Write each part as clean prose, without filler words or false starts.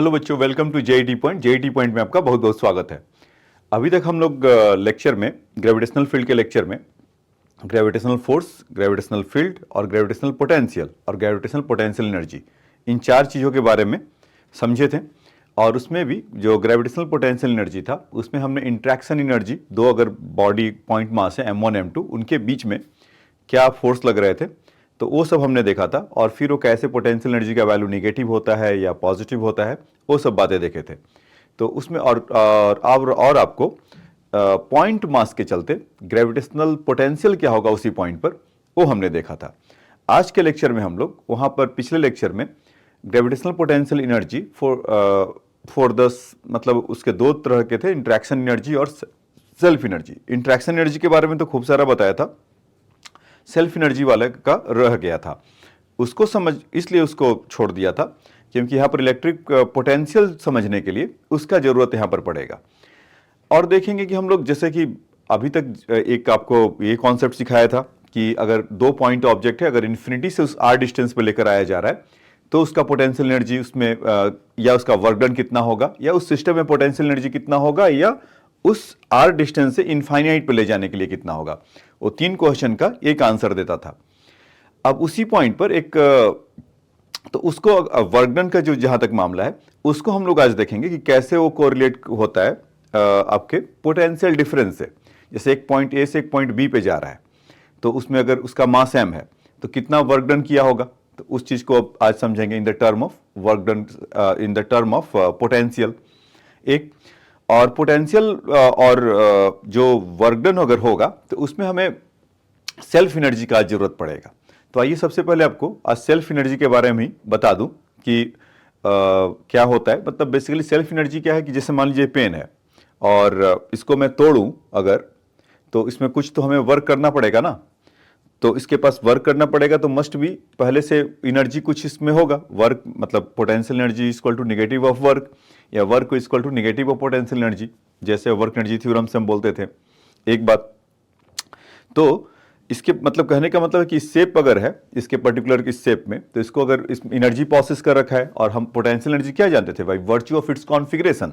Hello बच्चों, welcome to JET point. JET point में आपका बहुत बहुत स्वागत है। अभी तक हम लोग लेक्चर में ग्रेविटेशनल फील्ड के लेक्चर में ग्रेविटेशनल फोर्स, ग्रेविटेशनल फील्ड और ग्रेविटेशनल पोटेंशियल और ग्रेविटेशनल पोटेंशियल एनर्जी, इन चार चीज़ों के बारे में समझे थे। और उसमें भी जो ग्रेविटेशनल पोटेंशियल एनर्जी था उसमें हमने इंट्रैक्शन एनर्जी, दो अगर बॉडी पॉइंट मास है M1 M2, उनके बीच में क्या फोर्स लग रहे थे, तो वो सब हमने देखा था। और फिर वो कैसे पोटेंशियल एनर्जी का वैल्यू निगेटिव होता है या पॉजिटिव होता है, वो सब बातें देखे थे। तो उसमें और आपको पॉइंट मास के चलते ग्रेविटेशनल पोटेंशियल क्या होगा उसी पॉइंट पर, वो हमने देखा था। आज के लेक्चर में हम लोग वहाँ पर पिछले लेक्चर में gravitational potential energy for the मतलब उसके दो तरह के थे, इंट्रैक्शन एनर्जी और सेल्फ एनर्जी। इंट्रैक्शन एनर्जी के बारे में तो खूब सारा बताया था, सेल्फ एनर्जी वाले का रह गया था। उसको समझ इसलिए उसको छोड़ दिया था क्योंकि यहाँ पर इलेक्ट्रिक पोटेंशियल समझने के लिए उसका ज़रूरत यहाँ पर पड़ेगा। और देखेंगे कि हम लोग जैसे कि अभी तक एक आपको ये कॉन्सेप्ट सिखाया था कि अगर दो पॉइंट ऑब्जेक्ट है, अगर इन्फिनिटी से उस आर डिस्टेंस पे लेकर आया जा रहा है तो उसका पोटेंशियल एनर्जी उसमें या उसका वर्क डन कितना होगा, या उस सिस्टम में पोटेंशियल एनर्जी कितना होगा, या उस आर डिस्टेंस से इनफाइनाइट पे ले जाने के लिए कितना होगा। वो तीन क्वेश्चन का एक आंसर देता था। अब उसी पॉइंट पर एक तो उसको वर्क डन का जो जहां तक मामला है उसको हम लोग आज देखेंगे कि कैसे वो कोरिलेट होता है आपके पोटेंशियल डिफरेंस से। जैसे एक पॉइंट ए से एक पॉइंट बी पे जा रहा है तो उसमें अगर उसका मास m है तो कितना वर्क डन किया होगा, तो उस चीज को आज समझेंगे in the term of work done, in the term of potential. एक और पोटेंशियल और जो वर्क डन अगर होगा तो उसमें हमें सेल्फ एनर्जी का जरूरत पड़ेगा। तो आइए सबसे पहले आपको आज सेल्फ एनर्जी के बारे में ही बता दूं कि क्या होता है। मतलब बेसिकली सेल्फ एनर्जी क्या है कि जैसे मान लीजिए पेन है और इसको मैं तोड़ूं अगर, तो इसमें कुछ तो हमें वर्क करना पड़ेगा ना। तो इसके पास वर्क करना पड़ेगा तो मस्ट भी पहले से एनर्जी कुछ इसमें होगा। वर्क मतलब potential energy equal to negative of work, या work equal to negative of potential energy, जैसे वर्क एनर्जी थ्योरम से हम बोलते थे। एक बात तो इसके मतलब कहने का मतलब है कि शेप अगर है इसके पर्टिकुलर इस शेप में, तो इसको अगर इस एनर्जी प्रोसेस कर रखा है और हम पोटेंशियल एनर्जी क्या जानते थे भाई, वर्च्यू ऑफ इट्स कॉन्फ़िगरेशन।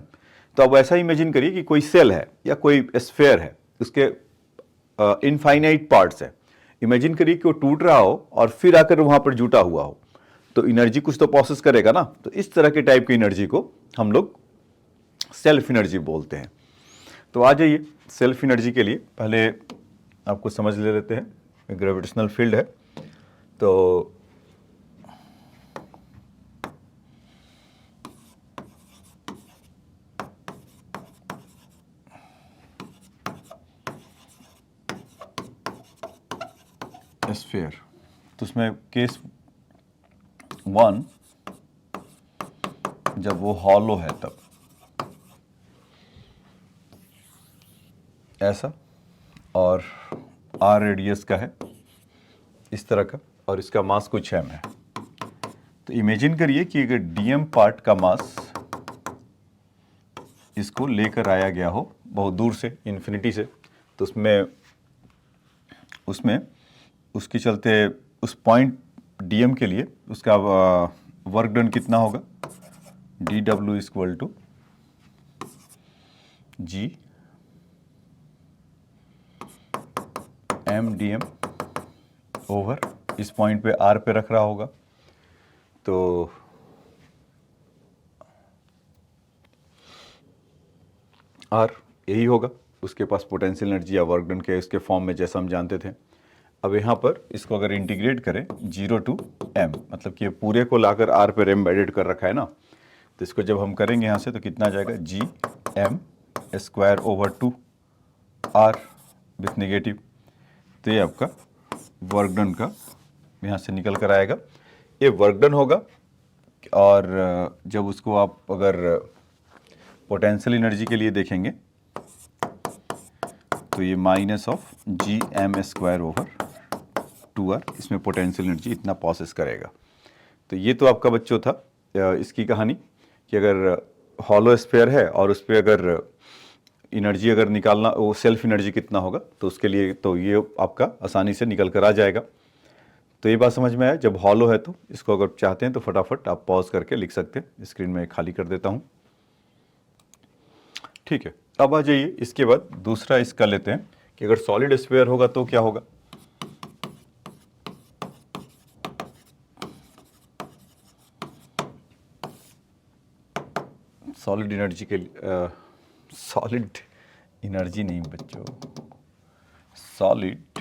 तो अब ऐसा इमेजिन करिए कि कोई सेल है या कोई स्फेयर है, उसके इनफाइनाइट पार्ट्स है। इमेजिन करिए कि वो टूट रहा हो और फिर आकर वहां पर जुटा हुआ हो, तो एनर्जी कुछ तो प्रोसेस करेगा ना। तो इस तरह के टाइप की एनर्जी को हम लोग सेल्फ एनर्जी बोलते हैं। तो आ जाइए सेल्फ एनर्जी के लिए पहले आपको समझ ले लेते हैं। ग्रेविटेशनल फील्ड है तो स्फीयर, तो उसमें केस 1 जब वो हॉलो है तब ऐसा, और आर रेडियस का है इस तरह का, और इसका मास कुछ m है। तो इमेजिन करिए कि अगर dm पार्ट का मास इसको लेकर आया गया हो बहुत दूर से, इन्फिनिटी से, तो उसमें उसके चलते उस पॉइंट dm के लिए उसका वर्क डन कितना होगा, dw equal to g m dm over इस पॉइंट पे r पे रख रहा होगा। तो r यही होगा उसके पास पोटेंशियल एनर्जी या वर्क डन के इसके फॉर्म में जैसा हम जानते थे। अब यहाँ पर इसको अगर इंटीग्रेट करें 0 टू m, मतलब कि पूरे को लाकर r पर एम्बेडेड कर रखा है ना, तो इसको जब हम करेंगे यहाँ से तो कितना आ जाएगा, g m square over 2 r with negative. तो ये आपका वर्क डन का यहाँ से निकल कर आएगा, ये वर्क डन होगा। और जब उसको आप अगर पोटेंशियल एनर्जी के लिए देखेंगे तो ये minus of G M square over 2r, इसमें पोटेंशियल एनर्जी इतना प्रोसेस करेगा। तो ये तो आपका बच्चों था इसकी कहानी कि अगर हॉलो स्फीयर है और उस पर अगर एनर्जी अगर निकालना, वो सेल्फ एनर्जी कितना होगा, तो उसके लिए तो ये आपका आसानी से निकल कर आ जाएगा। तो ये बात समझ में आया। जब हॉलो है तो इसको अगर चाहते हैं तो फटाफट आप पॉज करके लिख सकते हैं। स्क्रीन में खाली कर देता हूँ। ठीक है, अब आ जाइए इसके बाद दूसरा इसका लेते हैं कि अगर सॉलिड स्फीयर होगा तो क्या होगा। सॉलिड एनर्जी के लिए सॉलिड एनर्जी नहीं बच्चों, सॉलिड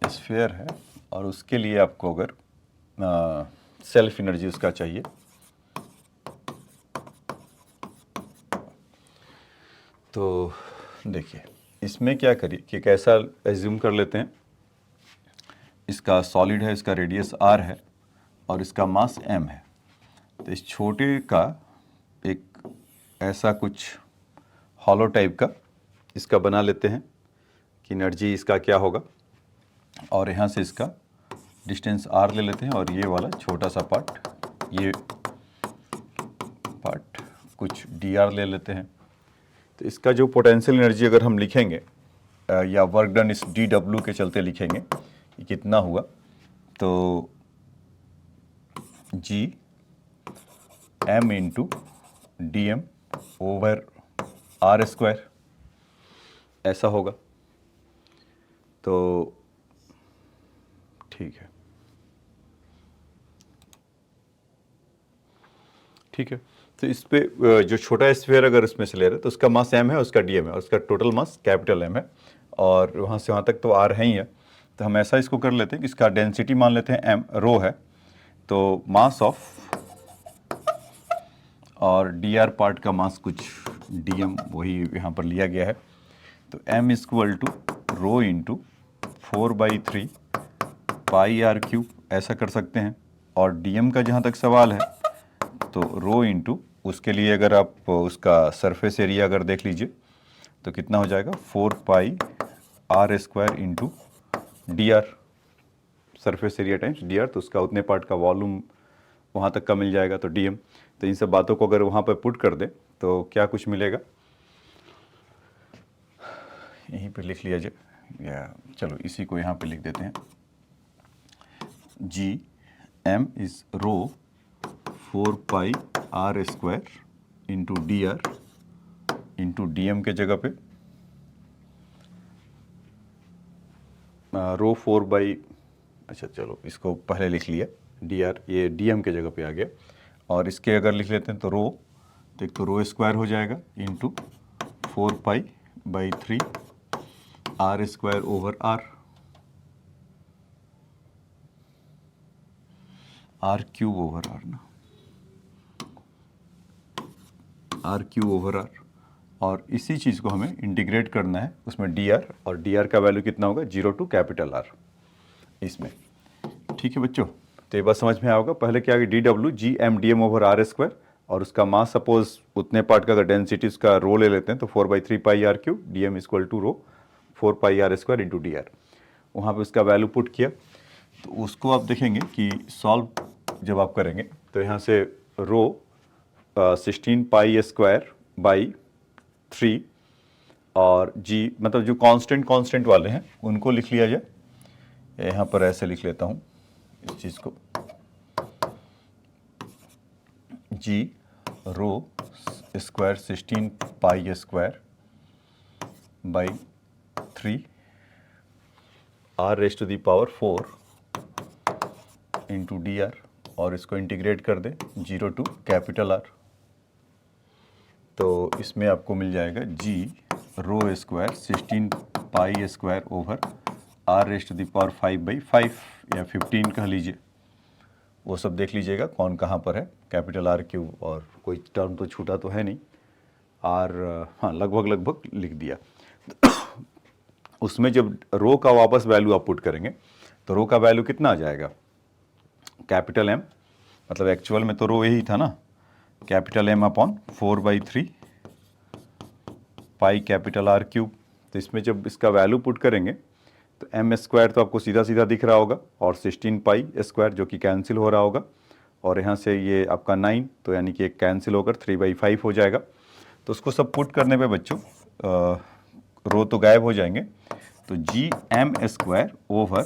स्फीयर है और उसके लिए आपको अगर सेल्फ एनर्जी उसका चाहिए तो देखिए इसमें क्या करिए कि कैसा एज्यूम कर लेते हैं। इसका सॉलिड है, इसका रेडियस r है और इसका मास m है। तो इस छोटे का एक ऐसा कुछ हॉलो टाइप का इसका बना लेते हैं कि एनर्जी इसका क्या होगा, और यहाँ से इसका डिस्टेंस r ले लेते हैं और ये वाला छोटा सा पार्ट, ये पार्ट कुछ dr ले लेते हैं। तो इसका जो पोटेंशियल एनर्जी अगर हम लिखेंगे या वर्क डन इस dw के चलते लिखेंगे कि कितना हुआ, तो g m into D M over r square ऐसा होगा। तो ठीक है, ठीक है। तो इस पे जो छोटा स्फीयर अगर इसमें से ले रहे हैं तो उसका मास m है, उसका dm है, और उसका टोटल मास कैपिटल M है, और वहाँ से वहाँ तक तो r है ही है। तो हम ऐसा इसको कर लेते हैं कि इसका डेंसिटी मान लेते हैं m रो है, तो मास ऑफ और dr पार्ट का मास कुछ dm वही यहाँ पर लिया गया है। तो m equal to rho into 4/3 pi r cube ऐसा कर सकते हैं। और dm का जहाँ तक सवाल है तो रो इंटू उसके लिए अगर आप उसका सरफेस एरिया अगर देख लीजिए तो कितना हो जाएगा 4 pi r square into D R, surface area times D R, तो उसका उतने पार्ट का वॉल्यूम वहाँ तक का मिल जाएगा। तो डी एम, तो इन सब बातों को अगर वहाँ पर पुट कर दें तो क्या कुछ मिलेगा, यहीं पे लिख लिया जाए, या चलो इसी को यहाँ पे लिख देते हैं। G M is rho 4 pi r square into D R into D M के जगह पे रो 4 अच्छा चलो इसको पहले लिख लिया, डी आर ये डी एम के जगह पे आ गया। और इसके अगर लिख लेते हैं तो रो, तो एक तो रो स्क्वायर हो जाएगा into 4 पाई/3 r square over r cube over r ना, r क्यूब ओवर r। और इसी चीज़ को हमें इंटीग्रेट करना है उसमें dr, और dr का वैल्यू कितना होगा 0 टू कैपिटल R इसमें। ठीक है बच्चों, तो ये बात समझ में आया होगा। पहले क्या है dw G M D M over r square, और उसका मास सपोज उतने पार्ट का अगर डेंसिटी उसका रो ले लेते हैं तो 4/3 pi r cube D M equal to rho 4 pi r square into D R. वहाँ पर उसका वैल्यू पुट किया तो उसको आप देखेंगे कि सॉल्व जब आप करेंगे तो यहाँ से रो 16 पाई स्क्वायर बाई 3 और जी मतलब जो कांस्टेंट वाले हैं उनको लिख लिया जाए। यहाँ पर ऐसे लिख लेता हूँ इस चीज़ को, G rho square 16 pi square by 3 r raise to the power 4 into D r, और इसको इंटीग्रेट कर दे 0 टू कैपिटल R। तो इसमें आपको मिल जाएगा G rho square 16 pi square over r raise to the power 5/5 या 15 कह लीजिए, वो सब देख लीजिएगा कौन कहाँ पर है, कैपिटल R क्यूब, और कोई टर्म तो छूटा तो है नहीं, R हाँ लगभग लिख दिया। उसमें जब रो का वापस वैल्यू आप पुट करेंगे तो रो का वैल्यू कितना आ जाएगा, कैपिटल M, मतलब एक्चुअल में तो रो यही था ना, capital M upon 4/3 pi capital R cube. तो इसमें जब इसका वैल्यू पुट करेंगे तो m स्क्वायर तो आपको सीधा सीधा दिख रहा होगा, और 16 पाई स्क्वायर जो कि कैंसिल हो रहा होगा, और यहाँ से ये आपका 9, तो यानी कि एक कैंसिल होकर 3/5 हो जाएगा। तो उसको सब पुट करने पे बच्चों रो तो गायब हो जाएंगे, तो G M square over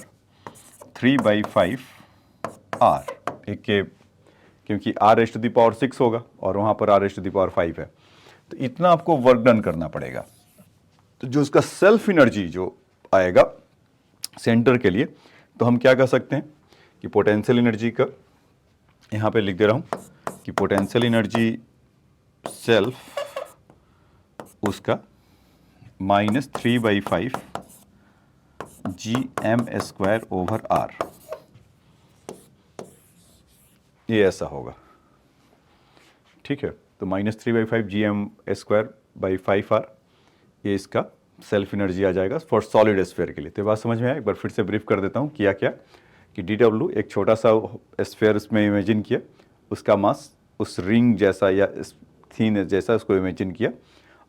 3/5 R, एक के, क्योंकि r raise to the power 6 होगा और वहाँ पर r raise to the power 5 है, तो इतना आपको वर्क डन करना पड़ेगा। तो जो उसका सेल्फ एनर्जी जो आएगा सेंटर के लिए, तो हम क्या कह सकते हैं कि पोटेंशियल एनर्जी का यहाँ पे लिख दे रहा हूँ कि पोटेंशियल एनर्जी सेल्फ उसका -3/5 G M square over R, ये ऐसा होगा। ठीक है, तो -3/5 G M square by 5 R, ये इसका सेल्फ एनर्जी आ जाएगा फॉर सॉलिड स्फीयर के लिए। तो बात समझ में आया? एक बार फिर से ब्रीफ कर देता हूँ किया क्या कि डी डब्ल्यू एक छोटा सा स्फीयर इसमें इमेजिन किया, उसका मास उस रिंग जैसा या थीन जैसा उसको इमेजिन किया,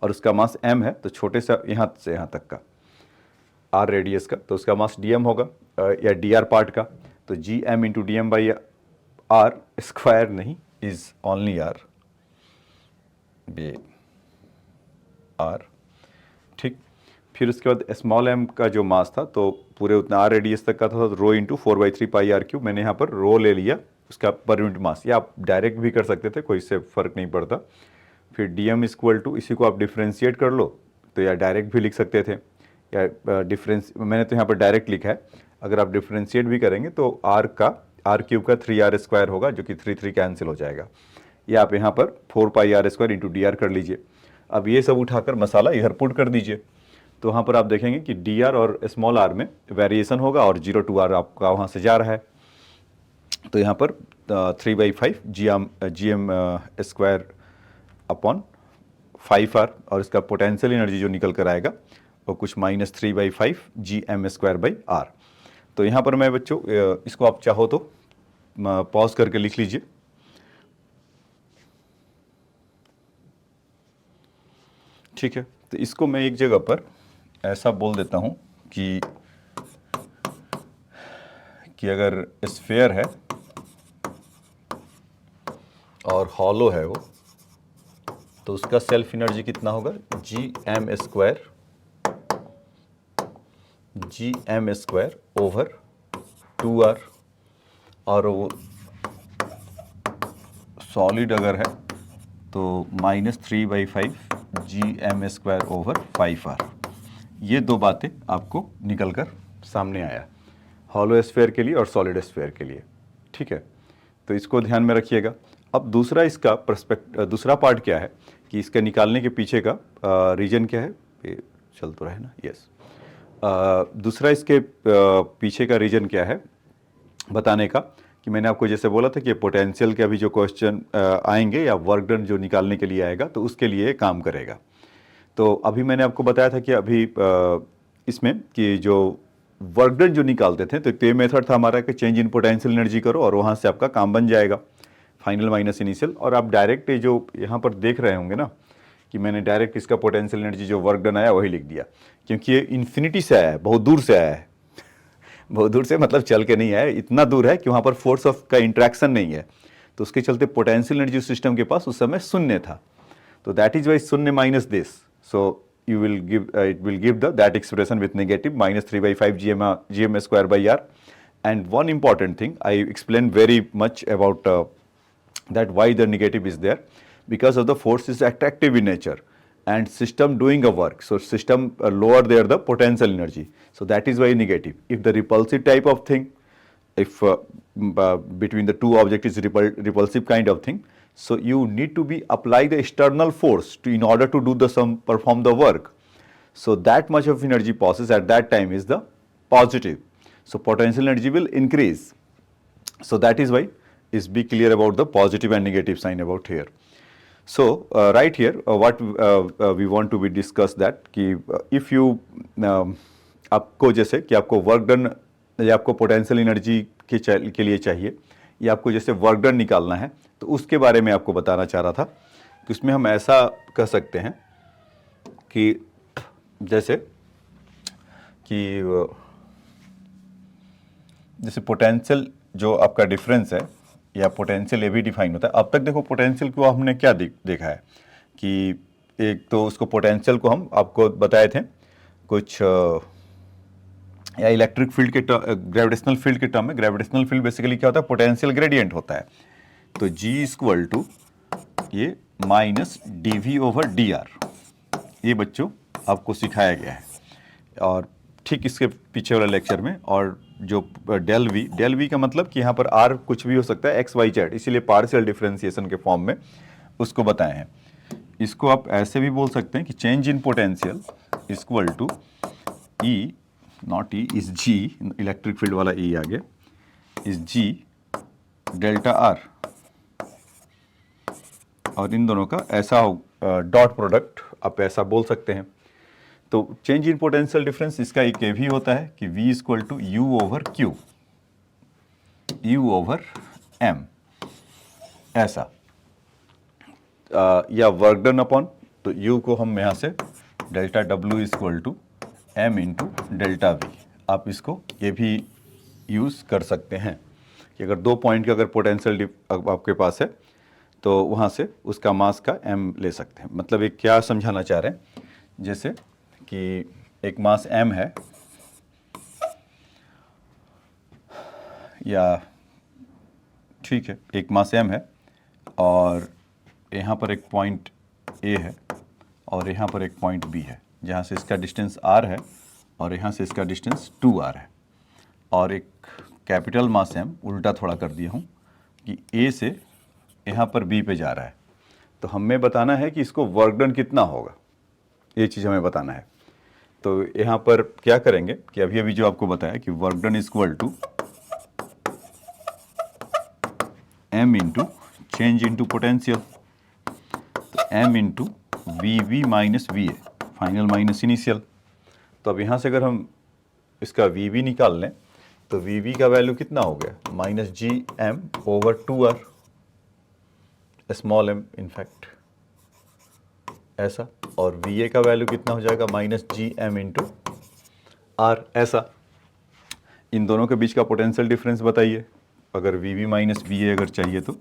और उसका मास m है, तो छोटे सा यहाँ से यहाँ तक का r रेडियस का, तो उसका मास dm होगा या dr पार्ट का, तो G M into D M by R square नहीं, इज ओनली r, आर। ठीक, फिर उसके बाद स्मॉल m का जो मास था तो पूरे उतना r रेडियस तक का था, तो रो इंटू 4/3 पाई आर क्यूब, मैंने यहाँ पर रो ले लिया उसका पर यूनिट मास, या आप डायरेक्ट भी कर सकते थे, कोई इससे फर्क नहीं पड़ता। फिर डी एम इक्वल टू, इसी को आप डिफ्रेंशिएट कर लो, तो या डायरेक्ट भी लिख सकते थे, या डिफरेंस मैंने तो यहाँ पर डायरेक्ट लिखा है, अगर आप डिफ्रेंशिएट भी करेंगे तो r क्यूब का 3r स्क्वायर होगा, जो कि 3 कैंसिल हो जाएगा, या आप यहाँ पर 4 pi r square into D r कर लीजिए। अब ये सब उठाकर मसाला इधर पुट कर दीजिए, तो वहाँ पर आप देखेंगे कि डी आर और स्मॉल आर में वेरिएशन होगा और 0 to r आपका वहाँ से जा रहा है, तो यहाँ पर 3/5 G M square upon 5r, और इसका पोटेंशियल एनर्जी जो निकल कर आएगा वो कुछ -3/5 G M square by R. तो यहाँ पर मैं बच्चों इसको आप चाहो तो पॉज करके लिख लीजिए। ठीक है, तो इसको मैं एक जगह पर ऐसा बोल देता हूँ कि अगर स्फीयर है और हॉलो है वो, तो उसका सेल्फ एनर्जी कितना होगा, जी एम स्क्वायर ओवर 2r, और वो सॉलिड अगर है तो -3/5 G M square over 5r। ये दो बातें आपको निकल कर सामने आया हॉलो स्फीयर के लिए और सॉलिड स्फीयर के लिए। ठीक है, तो इसको ध्यान में रखिएगा। अब दूसरा इसका दूसरा पार्ट क्या है कि इसका निकालने के पीछे का रीजन क्या है, ये चल तो रहे ना, यस। दूसरा इसके पीछे का रीजन क्या है बताने का, कि मैंने आपको जैसे बोला था कि पोटेंशियल के अभी जो क्वेश्चन आएंगे या वर्क डन जो निकालने के लिए आएगा, तो उसके लिए काम करेगा। तो अभी मैंने आपको बताया था कि अभी इसमें कि जो वर्क डन जो निकालते थे, तो ये मेथड था हमारा कि चेंज इन पोटेंशियल एनर्जी करो और वहाँ से आपका काम बन जाएगा, फाइनल माइनस इनिशियल। और आप डायरेक्ट जो यहाँ पर देख रहे होंगे ना कि मैंने डायरेक्ट इसका पोटेंशियल एनर्जी जो वर्क डन आया वही लिख दिया, क्योंकि ये इन्फिनिटी से आया है, बहुत दूर से आया है। बहुत दूर से मतलब चल के नहीं आया, इतना दूर है कि वहाँ पर फोर्स ऑफ का इंट्रैक्शन नहीं है, तो उसके चलते पोटेंशियल एनर्जी सिस्टम के पास उस समय शून्य था, तो दैट इज वाई शून्य minus this, so you will give it will give that expression with negative -3/5 gm square by r. And one important thing I explained very much about that why the negative is there, because of the force is attractive in nature and system doing a work, so system lower there the potential energy, so that is why negative. If the repulsive type of thing, if between the two objects is repulsive kind of thing, so you need to be apply the external force to in order to do the perform the work, so that much of energy passes at that time is the positive, so potential energy will increase. So that is why is be clear about the positive and negative sign about here. So right here what we want to be discuss that कि if you आपको जैसे कि आपको work done या आपको potential energy के लिए चाहिए, या आपको जैसे वर्क डन निकालना है, तो उसके बारे में आपको बताना चाह रहा था कि उसमें हम ऐसा कह सकते हैं कि जैसे पोटेंशियल जो आपका डिफरेंस है या पोटेंशियल ये भी डिफाइन होता है। अब तक देखो पोटेंशियल को हमने क्या देखा है कि एक तो उसको पोटेंशियल को हम आपको बताए थे कुछ या इलेक्ट्रिक फील्ड के ग्रेविटेशनल फील्ड के टर्म में, ग्रेविटेशनल फील्ड बेसिकली क्या होता है, पोटेंशियल ग्रेडियंट होता है। तो G इक्वल टू ये माइनस dV/dr, ये बच्चों आपको सिखाया गया है। और ठीक इसके पीछे वाले लेक्चर में, और जो डेल वी का मतलब कि यहाँ पर r कुछ भी हो सकता है, x y z, इसीलिए पार्शियल डिफरेंशिएशन के फॉर्म में उसको बताए हैं। इसको आप ऐसे भी बोल सकते हैं कि change in potential equal to E, not E, is G, electric field वाला E आ गया, इज G डेल्टा R, और इन दोनों का ऐसा डॉट प्रोडक्ट आप ऐसा बोल सकते हैं। तो चेंज इन पोटेंशियल डिफरेंस इसका एक ये भी होता है कि V equal to U/Q, U/M, ऐसा, या वर्क डन अपॉन, तो U को हम यहाँ से delta W equal to M into delta V, आप इसको ये भी यूज़ कर सकते हैं कि अगर 2 पॉइंट का अगर पोटेंशियल आपके पास है तो वहाँ से उसका मास का M ले सकते हैं। मतलब एक क्या समझाना चाह रहे हैं, जैसे कि एक मास M है, या ठीक है एक मास M है, और यहाँ पर एक पॉइंट A है और यहाँ पर एक पॉइंट B है, जहाँ से इसका डिस्टेंस R है और यहाँ से इसका डिस्टेंस 2R है, और एक कैपिटल मास M उल्टा थोड़ा कर दिया हूँ कि A से यहाँ पर B पे जा रहा है। तो हमें बताना है कि इसको वर्क डन कितना होगा, ये चीज़ हमें बताना है। तो यहाँ पर क्या करेंगे कि अभी अभी जो आपको बताया कि work done equal to M into change into potential, तो M into VV minus VA, final minus initial. तो अब यहाँ से अगर हम इसका VV निकाल लें तो VV का वैल्यू कितना हो गया, minus GM/2R, small m in fact, ऐसा, और VA का वैल्यू कितना हो जाएगा, माइनस GM इंटू R, ऐसा। इन दोनों के बीच का पोटेंशियल डिफरेंस बताइए, अगर VV माइनस VA अगर चाहिए तो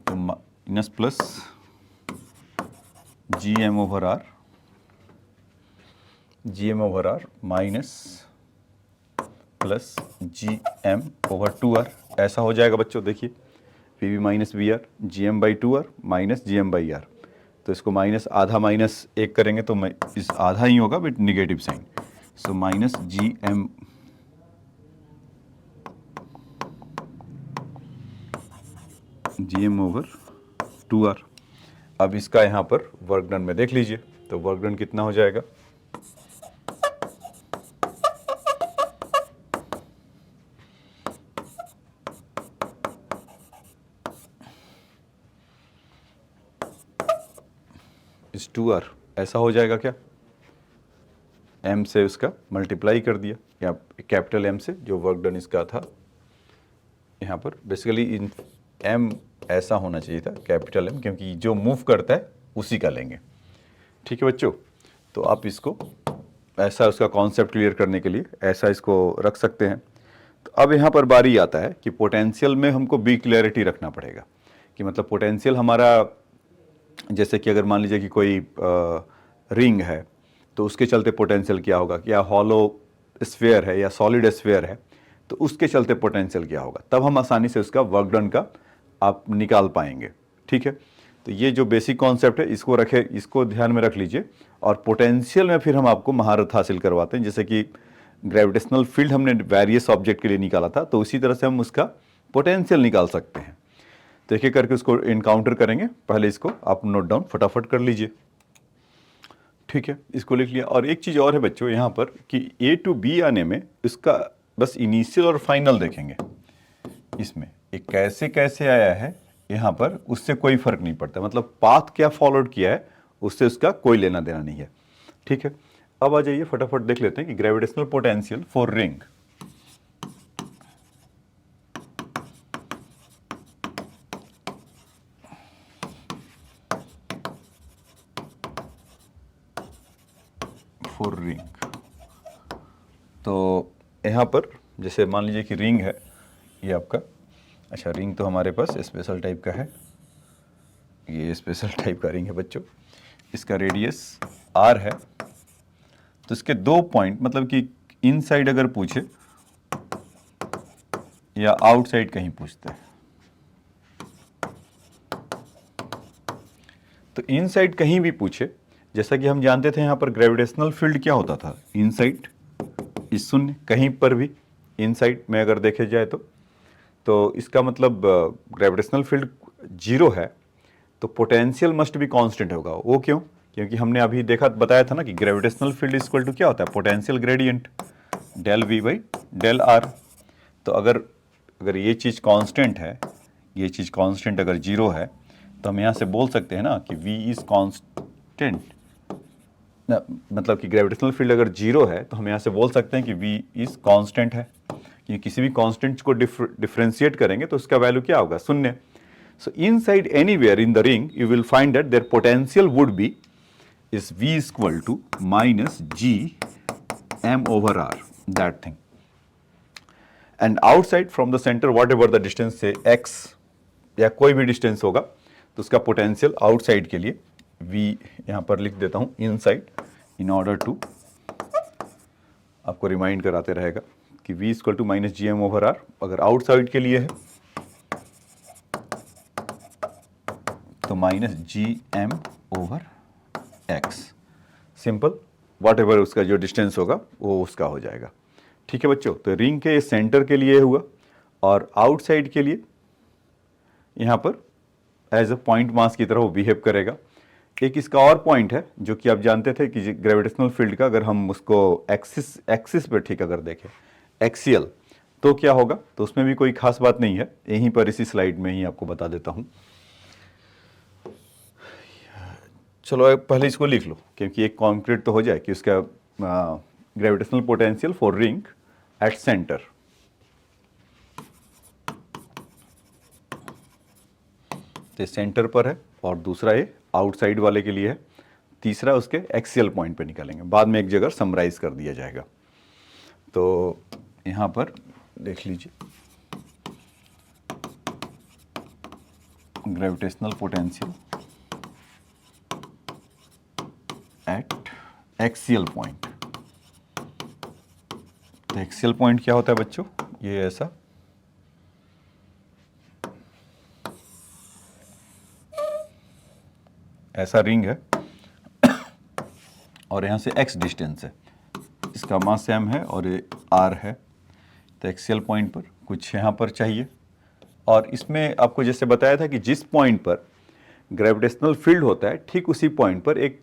minus plus GM/R, GM/R minus plus GM/2R, ऐसा हो जाएगा बच्चों। देखिए VV minus VR, GM/2R minus GM/R, तो इसको माइनस आधा माइनस 1 करेंगे तो इस आधा ही होगा but negative sign, so minus GM/2R। अब इसका यहाँ पर वर्क डन में देख लीजिए, तो वर्क डन कितना हो जाएगा, इस 2R, ऐसा हो जाएगा क्या, M से उसका मल्टीप्लाई कर दिया, या कैपिटल M से जो वर्क डन इसका था, यहाँ पर बेसिकली इन M ऐसा होना चाहिए था, कैपिटल M, क्योंकि जो मूव करता है उसी का लेंगे। ठीक है बच्चों, तो आप इसको ऐसा उसका कॉन्सेप्ट क्लियर करने के लिए ऐसा इसको रख सकते हैं। तो अब यहाँ पर बारी आता है कि पोटेंशियल में हमको बी क्लियरिटी रखना पड़ेगा, कि मतलब पोटेंशियल हमारा, जैसे कि अगर मान लीजिए कि कोई रिंग है तो उसके चलते पोटेंशियल क्या होगा, या हॉलो स्फीयर है या सॉलिड स्फीयर है तो उसके चलते पोटेंशियल क्या होगा, तब हम आसानी से उसका वर्क डन का आप निकाल पाएंगे। ठीक है, तो ये जो बेसिक कॉन्सेप्ट है इसको रखे, इसको ध्यान में रख लीजिए। और पोटेंशियल में फिर हम आपको महारत हासिल करवाते हैं, जैसे कि ग्रेविटेशनल फील्ड हमने वेरियस ऑब्जेक्ट के लिए निकाला था, तो उसी तरह से हम उसका पोटेंशियल निकाल सकते हैं। तो एक एक करके उसको इनकाउंटर करेंगे। पहले इसको आप नोट डाउन फटाफट कर लीजिए। ठीक है, इसको लिख लिया। और एक चीज़ और है बच्चों यहाँ पर कि A to B आने में इसका बस इनिशियल और फाइनल देखेंगे, इसमें एक कैसे कैसे आया है यहाँ पर उससे कोई फर्क नहीं पड़ता, मतलब पाथ क्या फॉलोड किया है उससे उसका कोई लेना देना नहीं है। ठीक है, अब आ जाइए फटाफट देख लेते हैं कि gravitational potential for ring. For ring, तो यहाँ पर जैसे मान लीजिए कि रिंग है ये आपका, अच्छा रिंग तो हमारे पास स्पेशल टाइप का है, ये स्पेशल टाइप का रिंग है बच्चों, इसका रेडियस r है। तो इसके 2 पॉइंट, मतलब कि इनसाइड अगर पूछे या आउटसाइड कहीं पूछता है, तो इनसाइड कहीं भी पूछे, जैसा कि हम जानते थे यहां पर ग्रेविटेशनल फील्ड क्या होता था, इनसाइड इस शून्य, कहीं पर भी इनसाइड में अगर देखे जाए तो इसका मतलब ग्रेविटेशनल फील्ड जीरो है तो पोटेंशियल मस्ट भी कांस्टेंट होगा। वो क्यों? क्योंकि हमने अभी देखा बताया था ना कि ग्रेविटेशनल फील्ड इक्वल टू क्या होता है, potential gradient del V by del R. तो अगर ये चीज़ कांस्टेंट है, ये चीज़ कांस्टेंट अगर जीरो है तो हम यहाँ से बोल सकते हैं ना कि v इज़ कांस्टेंट, मतलब कि ग्रेविटेशनल फील्ड अगर जीरो है तो हम यहाँ से बोल सकते हैं कि v इज़ कांस्टेंट है। कि किसी भी कांस्टेंट को डिफ्रेंशिएट करेंगे तो उसका वैल्यू क्या होगा, शून्य। So inside anywhere in the ring you will find that their potential would be is v equal to minus G M over R, that thing. And outside from the centre whatever the distance से x या कोई भी distance होगा तो उसका potential outside के लिए v यहाँ पर लिख देता हूँ इनसाइड, इन ऑर्डर टू आपको रिमाइंड कराते रहेगा कि v equal to minus G M over R. अगर आउटसाइड के लिए है तो minus G M over X, simple, whatever उसका जो डिस्टेंस होगा वो उसका हो जाएगा। ठीक है बच्चों, तो रिंग के सेंटर के लिए हुआ और आउटसाइड के लिए यहाँ पर एज अ पॉइंट मास की तरह वो बिहेव करेगा। एक इसका और पॉइंट है जो कि आप जानते थे कि ग्रेविटेशनल फील्ड का अगर हम उसको एक्सिस पर ठीक अगर देखें एक्सियल तो क्या होगा, तो उसमें भी कोई खास बात नहीं है, यहीं पर इसी स्लाइड में ही आपको बता देता हूँ। चलो पहले इसको लिख लो क्योंकि एक कॉन्क्रीट तो हो जाए कि उसका gravitational potential for ring at centre, तो सेंटर पर है और दूसरा ये आउटसाइड वाले के लिए है, तीसरा उसके एक्सियल पॉइंट पे निकालेंगे, बाद में एक जगह समराइज कर दिया जाएगा। तो यहाँ पर देख लीजिए gravitational potential at axial point. तो एक्सियल पॉइंट क्या होता है बच्चों, ये ऐसा रिंग है और यहाँ से x डिस्टेंस है, इसका मास m है और ये r है। तो एक्सियल पॉइंट पर कुछ यहाँ पर चाहिए और इसमें आपको जैसे बताया था कि जिस पॉइंट पर ग्रेविटेशनल फील्ड होता है ठीक उसी पॉइंट पर एक,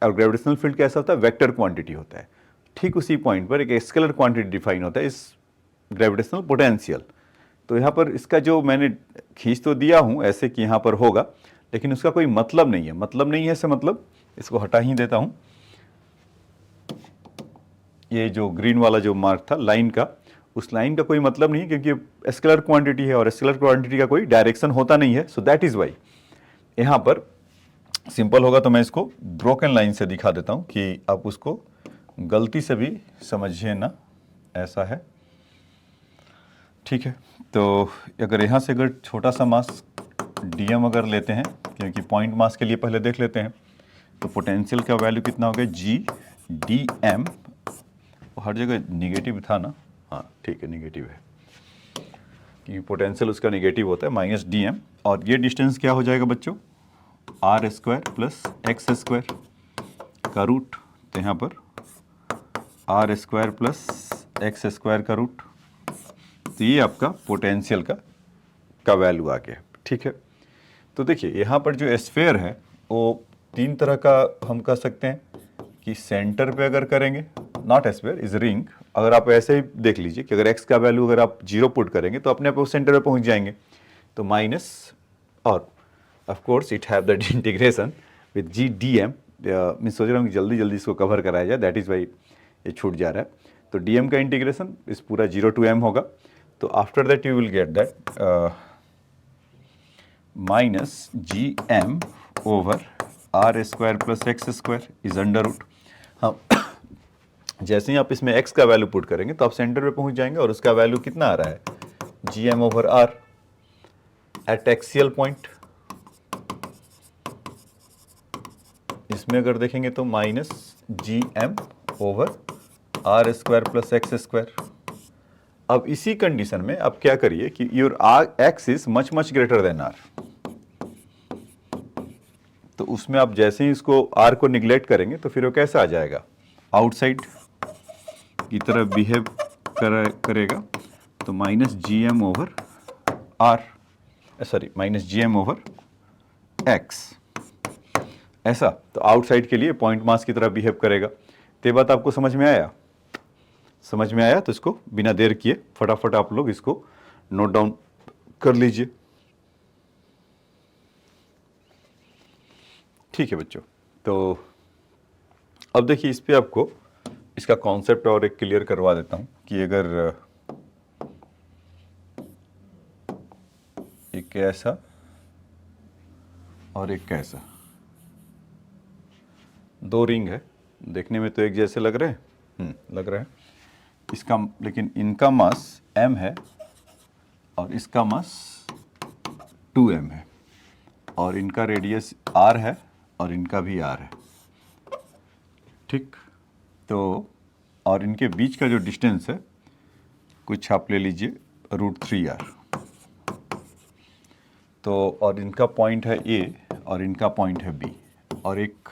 और ग्रेविटेशनल फील्ड कैसा होता है, वेक्टर क्वांटिटी होता है, ठीक उसी पॉइंट पर एक स्केलर क्वांटिटी डिफाइन होता है इस ग्रेविटेशनल पोटेंशियल। तो यहाँ पर इसका जो मैंने खींच तो दिया हूँ ऐसे कि यहाँ पर होगा, लेकिन उसका कोई मतलब नहीं है, मतलब नहीं है से मतलब इसको हटा ही देता हूँ। ये जो ग्रीन वाला जो मार्क था लाइन का, उस लाइन का कोई मतलब नहीं है क्योंकि स्केलर क्वांटिटी है और स्केलर क्वांटिटी का कोई डायरेक्शन होता नहीं है। सो दैट इज वाई यहाँ पर सिंपल होगा तो मैं इसको ब्रोकन लाइन से दिखा देता हूँ कि आप उसको गलती से भी समझिए ना, ऐसा है। ठीक है, तो अगर यहाँ से अगर छोटा सा मास डीएम अगर लेते हैं, क्योंकि पॉइंट मास के लिए पहले देख लेते हैं, तो पोटेंशियल का वैल्यू कितना हो गया, जी डी एम, हर जगह निगेटिव था ना, हाँ ठीक है निगेटिव है क्योंकि पोटेंशियल उसका निगेटिव होता है, माइनस डी एम, और ये डिस्टेंस क्या हो जाएगा बच्चों, R square plus x square का रूट। तो यहाँ पर R square plus x square का रूट, तो ये आपका पोटेंशियल का वैल्यू आ गया। ठीक है, तो देखिए यहाँ पर जो स्फेयर है वो तीन तरह का हम कह सकते हैं कि सेंटर पे अगर करेंगे, नॉट स्फेयर इज रिंग, अगर आप ऐसे ही देख लीजिए कि अगर x का वैल्यू अगर आप 0 पुट करेंगे तो अपने आप वो सेंटर पे पहुंच जाएंगे, तो माइनस, और of course it have that integration with G D M. मैं सोच रहा हूँ कि जल्दी जल्दी इसको कवर कराया जाए, दैट इज़ वाई ये छूट जा रहा है। तो डी एम का इंटीग्रेशन इस पूरा 0 to m होगा, तो after that you will get that minus G M over R square plus x square is under root. हाँ, जैसे ही आप इसमें x का वैल्यू पुट करेंगे तो आप सेंटर पे पहुंच जाएंगे और उसका वैल्यू कितना आ रहा है, G M over R at axial point. इसमें अगर देखेंगे तो minus G M over R square plus x square. अब इसी कंडीशन में अब क्या करिए कि your X is much much greater than R, तो उसमें आप जैसे ही इसको आर को निग्लेक्ट करेंगे तो फिर वो कैसा आ जाएगा, आउटसाइड की तरह बिहेव करेगा। तो minus G M over R, sorry minus G M over X, ऐसा। तो आउटसाइड के लिए पॉइंट मास की तरह बिहेव करेगा। तो ये बात आपको समझ में आया? समझ में आया तो इसको बिना देर किए फटाफट आप लोग इसको नोट डाउन कर लीजिए। ठीक है बच्चों, तो अब देखिए इस पे आपको इसका कॉन्सेप्ट और एक क्लियर करवा देता हूं कि अगर एक ऐसा और एक कैसा, दो रिंग है, देखने में तो एक जैसे लग रहे हैं, लग रहा है इसका, लेकिन इनका मास m है और इसका मास 2m है, और इनका रेडियस r है और इनका भी r है। ठीक, तो और इनके बीच का जो डिस्टेंस है कुछ आप ले लीजिए √3r। तो और इनका पॉइंट है A और इनका पॉइंट है B, और एक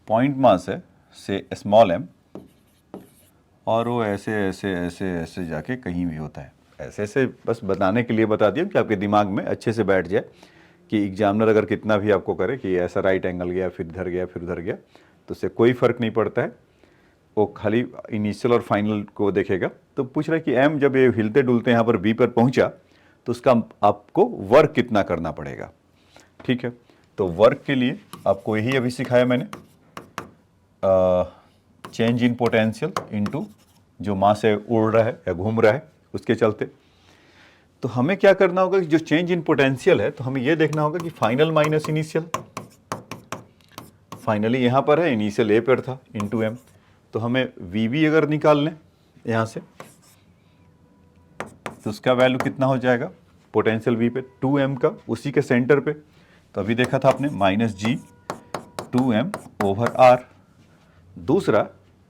पॉइंट मास है से स्मॉल m, और वो ऐसे ऐसे ऐसे ऐसे जाके कहीं भी होता है। ऐसे ऐसे बस बताने के लिए बता दिया कि आपके दिमाग में अच्छे से बैठ जाए कि एग्जामिनर अगर कितना भी आपको करे कि ऐसा राइट एंगल गया फिर इधर गया फिर उधर गया, तो उससे कोई फ़र्क नहीं पड़ता है, वो खाली इनिशियल और फाइनल को देखेगा। तो पूछ रहा है कि m जब ये हिलते डुलते यहाँ पर B पर पहुँचा तो उसका आपको वर्क कितना करना पड़ेगा। ठीक है, तो वर्क के लिए आपको यही अभी सिखाया मैंने, चेंज इन पोटेंशियल इनटू जो मास से उड़ रहा है या घूम रहा है उसके चलते। तो हमें क्या करना होगा कि जो चेंज इन पोटेंशियल है तो हमें यह देखना होगा कि फाइनल माइनस इनिशियल, फाइनली यहाँ पर है, इनिशियल ए पर था, इनटू एम। तो हमें वी बी अगर निकाल लें यहाँ से तो उसका वैल्यू कितना हो जाएगा पोटेंशियल वी पे 2m का, उसी के सेंटर पे। तो अभी देखा था आपने minus G 2m over are. दूसरा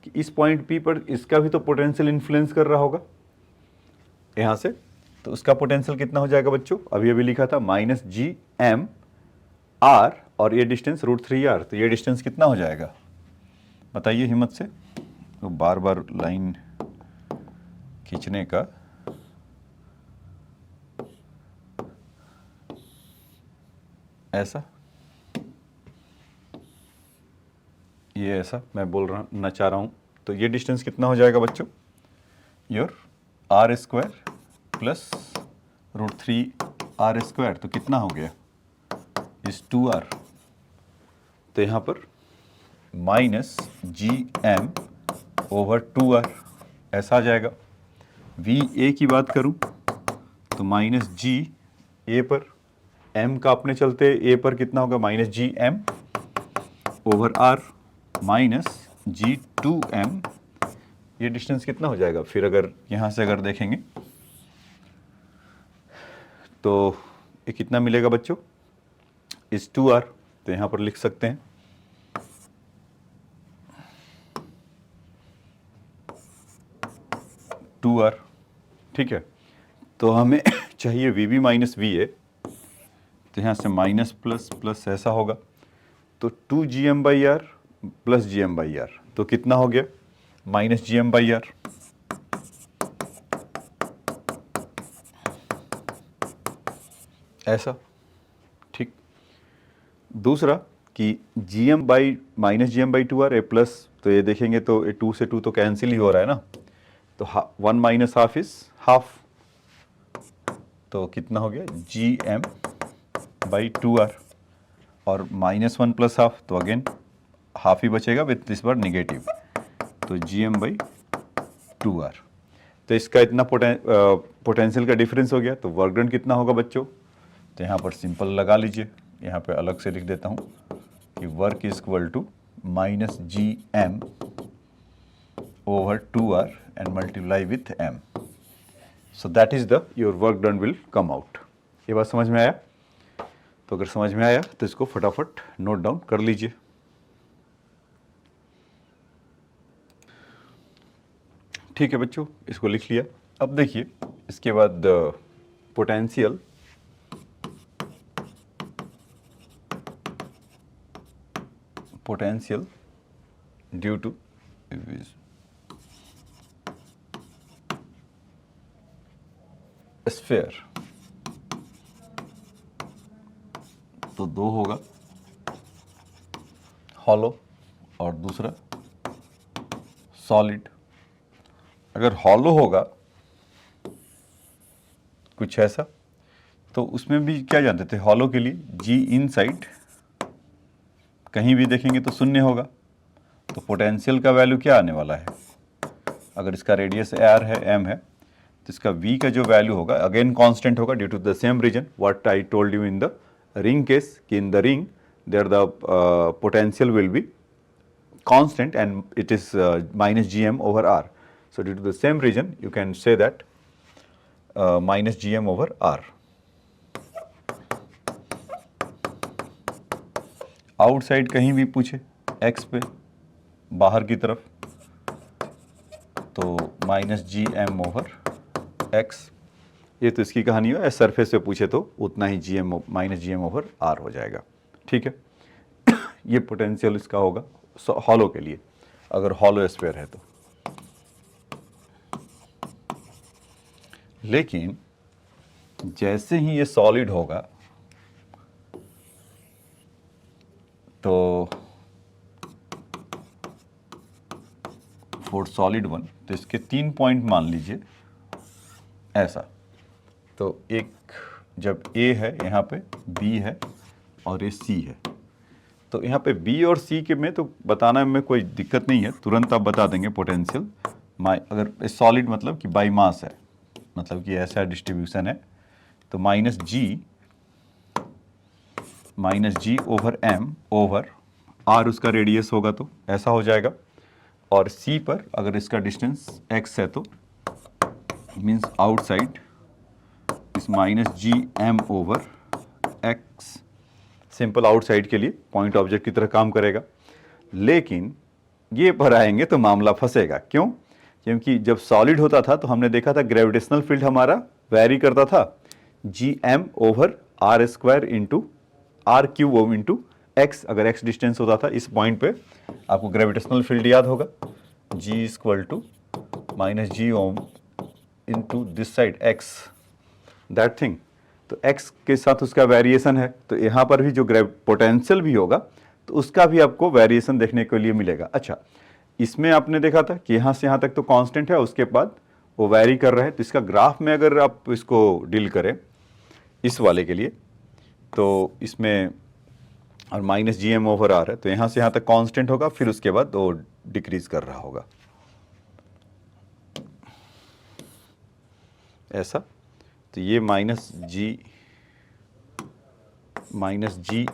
कि इस पॉइंट P पर इसका भी तो पोटेंशियल इन्फ्लुएंस कर रहा होगा यहाँ से, तो उसका पोटेंशियल कितना हो जाएगा बच्चों, अभी अभी लिखा था माइनस जी एम आर, और ये डिस्टेंस √3r। तो ये डिस्टेंस कितना हो जाएगा बताइए हिम्मत से, तो बार बार लाइन खींचने का ऐसा, ये ऐसा मैं बोल रहा ना चाह रहा हूँ। तो ये डिस्टेंस कितना हो जाएगा बच्चों, your R square plus √3r square, तो कितना हो गया इस 2r। तो यहाँ पर minus G M over 2r ऐसा आ जाएगा। वी ए की बात करूँ तो माइनस जी ए पर, m का अपने चलते a पर कितना होगा minus G M over r minus G 2m। ये डिस्टेंस कितना हो जाएगा फिर अगर यहाँ से अगर देखेंगे तो ये कितना मिलेगा बच्चों इस 2r। तो यहाँ पर लिख सकते हैं टू आर। ठीक है, तो हमें चाहिए V B minus V A, तो यहाँ से माइनस प्लस प्लस ऐसा होगा, तो 2gm/r प्लस gm/r, तो कितना हो गया माइनस gm/r। ऐसा, ठीक। दूसरा कि gm by minus gm/2r A plus, तो ये देखेंगे तो ये 2 से 2 तो कैंसिल ही हो रहा है ना, तो 1 माइनस हाफ इज हाफ, तो कितना हो गया gm/2r, और -1 प्लस हाफ तो अगेन हाफ ही बचेगा विथ दिस बार निगेटिव, तो gm/2r। तो इसका इतना पोटेंशियल का डिफरेंस हो गया। तो वर्क डन कितना होगा बच्चों, तो यहाँ पर सिंपल लगा लीजिए, यहाँ पे अलग से लिख देता हूँ कि work is equal to minus gm over 2r and multiply with m, so that is the your work done will come out. ये बात समझ में आया? तो अगर समझ में आया तो इसको फटाफट नोट डाउन कर लीजिए। ठीक है बच्चों, इसको लिख लिया। अब देखिए इसके बाद पोटेंशियल ड्यू टू स्फीयर, तो दो होगा, हॉलो और दूसरा सॉलिड। अगर हॉलो होगा कुछ ऐसा, तो उसमें भी क्या जानते थे, हॉलो के लिए जी इनसाइड कहीं भी देखेंगे तो शून्य होगा, तो पोटेंशियल का वैल्यू क्या आने वाला है, अगर इसका रेडियस आर है, एम है, तो इसका वी का जो वैल्यू होगा अगेन कांस्टेंट होगा due to the same reason what I told you in the ring case, कि in the ring there the potential will be constant and it is minus gm over r. So due to the same reason you can say that minus gm over r. Outside कहीं भी पूछे x पे, बाहर की तरफ, तो minus G M over X, ये तो इसकी कहानी है। सरफेस पे पूछे तो उतना ही G M minus G M over R हो जाएगा। ठीक है, ये पोटेंशियल इसका होगा हॉलो के लिए, अगर हॉलो स्फीयर है तो। लेकिन जैसे ही ये सॉलिड होगा तो फॉर सॉलिड वन, तो इसके 3 पॉइंट मान लीजिए ऐसा। तो एक जब A है यहाँ पे, B है और ये C है, तो यहाँ पे B और C के में तो बताना में कोई दिक्कत नहीं है, तुरंत आप बता देंगे पोटेंशियल। अगर सॉलिड मतलब कि बाई मास है, मतलब कि ऐसा डिस्ट्रीब्यूशन है, तो minus G over M over R उसका रेडियस होगा, तो ऐसा हो जाएगा। और C पर अगर इसका डिस्टेंस x है तो मीन्स आउटसाइड इस minus G M over X, simple outside के लिए पॉइंट ऑब्जेक्ट की तरह काम करेगा। लेकिन ये पर आएंगे तो मामला फंसेगा। क्यों? क्योंकि जब सॉलिड होता था तो हमने देखा था ग्रेविटेशनल फील्ड हमारा वेरी करता था G M over R square into R cube into X, अगर एक्स डिस्टेंस होता था। इस पॉइंट पे आपको ग्रेविटेशनल फील्ड याद होगा, G equal to minus G M into this side x, that thing. तो x के साथ उसका वेरिएशन है, तो यहाँ पर भी जो पोटेंशियल भी होगा तो उसका भी आपको वेरिएशन देखने के लिए मिलेगा। अच्छा, इसमें आपने देखा था कि यहाँ से यहाँ तक तो कांस्टेंट है, उसके बाद वो वेरी कर रहा है। तो इसका ग्राफ में अगर आप इसको डील करें इस वाले के लिए, तो इसमें और minus G M over R है, तो यहाँ से यहाँ तक कांस्टेंट होगा, फिर उसके बाद वो डिक्रीज कर रहा होगा ऐसा। तो ये minus G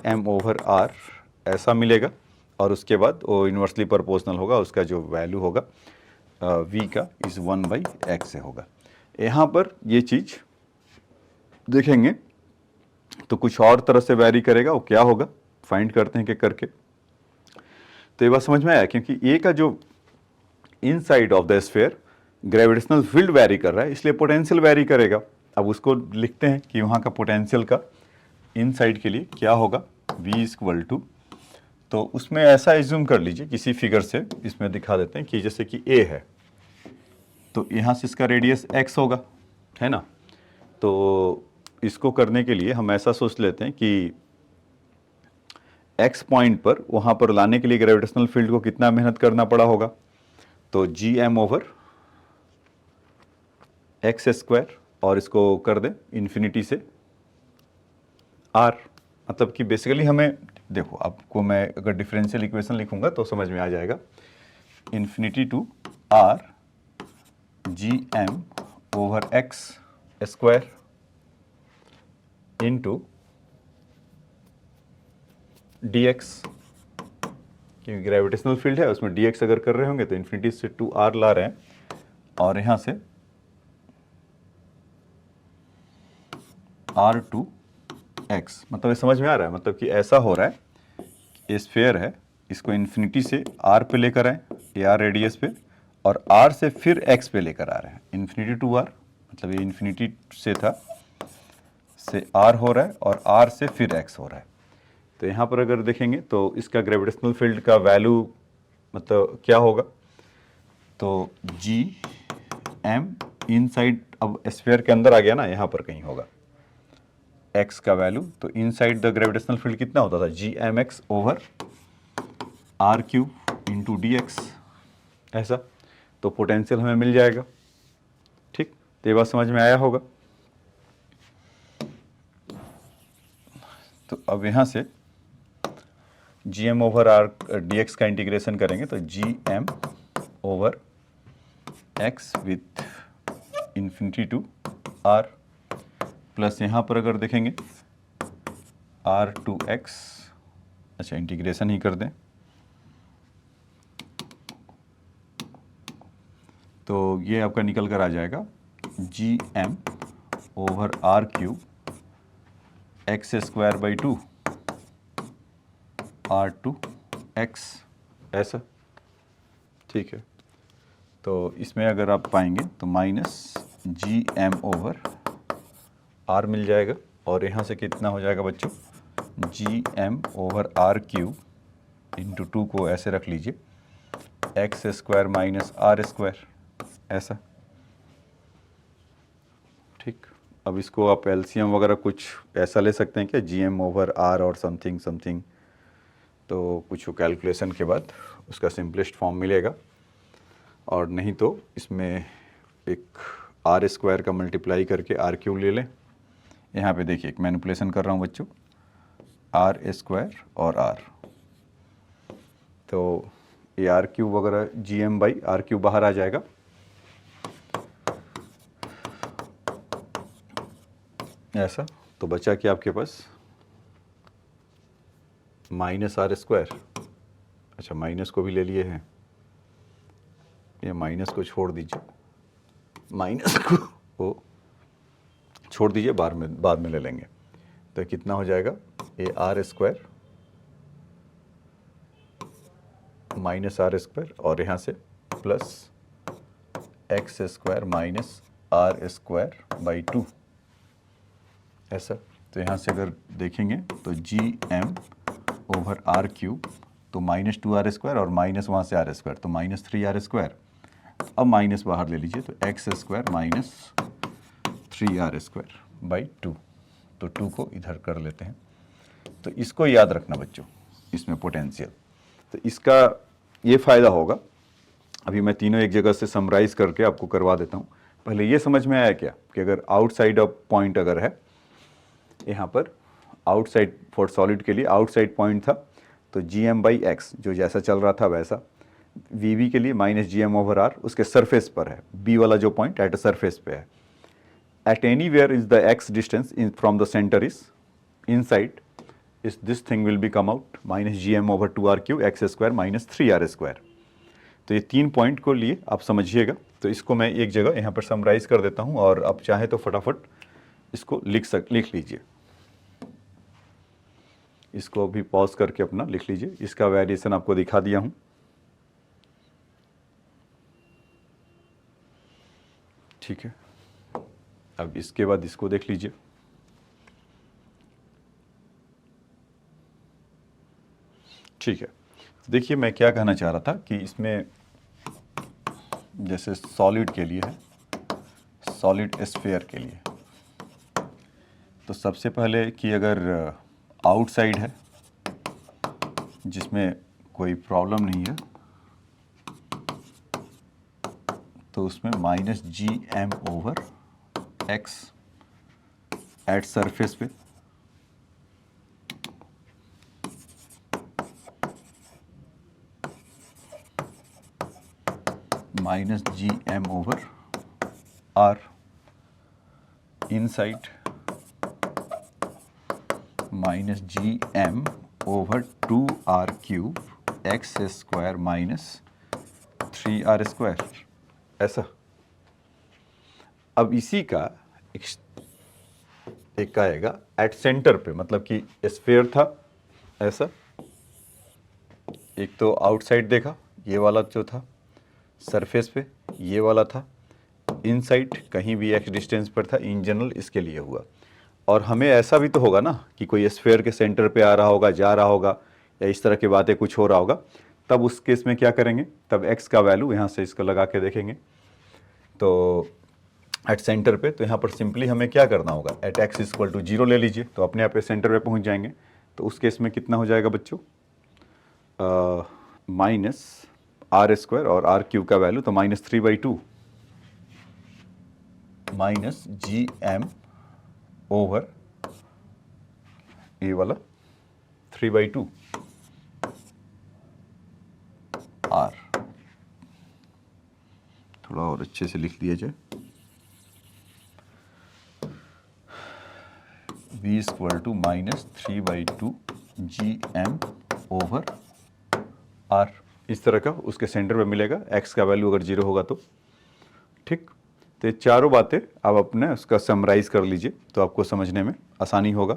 M over R ऐसा मिलेगा, और उसके बाद वो इन्वर्सली प्रोपोर्शनल होगा, उसका जो वैल्यू होगा v का इस 1/x से होगा। यहाँ पर ये चीज़ देखेंगे तो कुछ और तरह से वैरी करेगा, वो क्या होगा फाइंड करते हैं कि करके। तो ये बात समझ में आया, क्योंकि a का जो inside of the sphere gravitational field vary कर रहा है, इसलिए पोटेंशियल वैरी करेगा। अब उसको लिखते हैं कि वहाँ का पोटेंशियल का इनसाइड के लिए क्या होगा, v इक्वल टू, तो उसमें ऐसा एज्यूम कर लीजिए किसी फिगर से, इसमें दिखा देते हैं कि जैसे कि a है, तो यहाँ से इसका रेडियस x होगा, है ना। तो इसको करने के लिए हम ऐसा सोच लेते हैं कि x पॉइंट पर, वहाँ पर लाने के लिए ग्रेविटेशनल फील्ड को कितना मेहनत करना पड़ा होगा, तो G M over X square, और इसको कर दें इन्फिनिटी से r, मतलब कि बेसिकली हमें देखो, आपको मैं अगर डिफरेंशियल इक्वेशन लिखूंगा तो समझ में आ जाएगा, infinity to r G M over X square into D X, क्योंकि ग्रेविटेशनल फील्ड है उसमें dx अगर कर रहे होंगे तो इन्फिनिटी से 2r ला रहे हैं, और यहाँ से r टू x, मतलब ये समझ में आ रहा है, मतलब कि ऐसा हो रहा है, स्फीयर है, इसको इन्फिनिटी से r पे लेकर आए, ar रेडियस पे, और r से फिर x पे लेकर आ रहे हैं, इन्फिनिटी टू r, मतलब ये इन्फिनिटी से था, से r हो रहा है और r से फिर x हो रहा है। तो यहाँ पर अगर देखेंगे तो इसका ग्रेविटेशनल फील्ड का वैल्यू मतलब क्या होगा, तो जी एम इनसाइड, अब स्फीयर के अंदर आ गया ना, यहाँ पर कहीं होगा x का वैल्यू, तो इनसाइड द ग्रेविटेशनल फील्ड कितना होता था, G M X over R cube into D X, ऐसा। तो पोटेंशियल हमें मिल जाएगा। ठीक, तो ये बात समझ में आया होगा। तो अब यहाँ से G M over R d x का इंटीग्रेशन करेंगे, तो G M over x with infinity to R, plus यहाँ पर अगर देखेंगे आर टू एक्स, अच्छा इंटीग्रेशन ही कर दें, तो ये आपका निकल कर आ जाएगा G M over R cube x square by two R to x, ऐसा। ठीक है, तो इसमें अगर आप पाएंगे तो minus G M over R मिल जाएगा, और यहाँ से कितना हो जाएगा बच्चों, G M over R cube into two को ऐसे रख लीजिए, X square minus R square, ऐसा। ठीक, अब इसको आप एलसीएम वगैरह कुछ ऐसा ले सकते हैं क्या, जी एम ओवर आर और समथिंग समथिंग, तो कुछ कैलकुलेशन के बाद उसका सिंपलेस्ट फॉर्म मिलेगा। और नहीं तो इसमें एक आर स्क्वायर का मल्टीप्लाई करके आर क्यूब ले लें। यहाँ पे देखिए एक मैनिपुलेशन कर रहा हूँ बच्चों, आर स्क्वायर और आर, तो ये आर क्यूब वगैरह G M by R cube बाहर आ जाएगा, ऐसा। तो बचा कि आपके पास माइनस आर स्क्वायर, अच्छा माइनस को भी ले लिए हैं, ये माइनस को छोड़ दीजिए, माइनस को छोड़ दीजिए, बाद में ले लेंगे। तो कितना हो जाएगा, ये R square minus R square और यहाँ से plus x square minus R square by two, ऐसा। तो यहाँ से अगर देखेंगे तो G M over R cube, तो माइनस टू आर स्क्वायर और माइनस वहाँ से आर स्क्वायर, तो माइनस थ्री आर स्क्वायर। अब माइनस बाहर ले लीजिए, तो X square minus three R square by two, तो टू को इधर कर लेते हैं। तो इसको याद रखना बच्चों, इसमें पोटेंशियल, तो इसका ये फ़ायदा होगा। अभी मैं तीनों एक जगह से समराइज़ करके आपको करवा देता हूँ। पहले ये समझ में आया क्या कि अगर आउटसाइड ऑफ पॉइंट अगर है, यहाँ पर आउटसाइड फॉर सॉलिड के लिए आउटसाइड पॉइंट था, तो जी एम बाई एक्स जो जैसा चल रहा था वैसा, वी वी के लिए minus G M over R उसके सरफेस पर है, बी वाला जो पॉइंट एट अ सरफेस पे है, at anywhere is the x distance in from the centre is inside, is this thing will be come out minus G M over two R cube x square minus three R square. तो ये तीन point को लिए आप समझिएगा। तो इसको मैं एक जगह यहाँ पर समराइज कर देता हूँ, और आप चाहे तो फटाफट इसको लिख लीजिए, इसको अभी पॉज करके अपना लिख लीजिए। इसका वेरिएशन आपको दिखा दिया हूँ। ठीक है, अब इसके बाद इसको देख लीजिए। ठीक है, देखिए मैं क्या कहना चाह रहा था कि इसमें जैसे सॉलिड के लिए है, सॉलिड स्फीयर के लिए, तो सबसे पहले कि अगर आउटसाइड है जिसमें कोई प्रॉब्लम नहीं है, तो उसमें minus G M over x at surface पे, minus G M over R inside, minus G M over two R cube x square minus three R square, ऐसा। अब इसी का एक आएगा एट सेंटर पे, मतलब कि स्फीयर था ऐसा, एक तो आउटसाइड देखा ये वाला जो था, सरफेस पे ये वाला था, इनसाइड कहीं भी x डिस्टेंस पर था, इन जनरल इसके लिए हुआ। और हमें ऐसा भी तो होगा ना कि कोई स्फीयर के सेंटर पे आ रहा होगा, जा रहा होगा, या इस तरह की बातें कुछ हो रहा होगा, तब उस केस में क्या करेंगे, तब x का वैल्यू यहाँ से इसको लगा के देखेंगे तो एट सेंटर पे, तो यहाँ पर सिंपली हमें क्या करना होगा, एट x इक्वल टू 0 ले लीजिए, तो अपने आप पे सेंटर पे पहुँच जाएंगे। तो उस केस में कितना हो जाएगा बच्चों, माइनस आर स्क्वायर और आर क्यूब का वैल्यू तो -3/2 माइनस GM ओवर ये वाला 3/2 R। थोड़ा और अच्छे से लिख दिया जाए, V equal to -3/2 GM over R। इस तरह का उसके सेंटर पे मिलेगा, x का वैल्यू अगर 0 होगा तो। ठीक, तो ये चारों बातें आप अपने उसका समराइज कर लीजिए तो आपको समझने में आसानी होगा।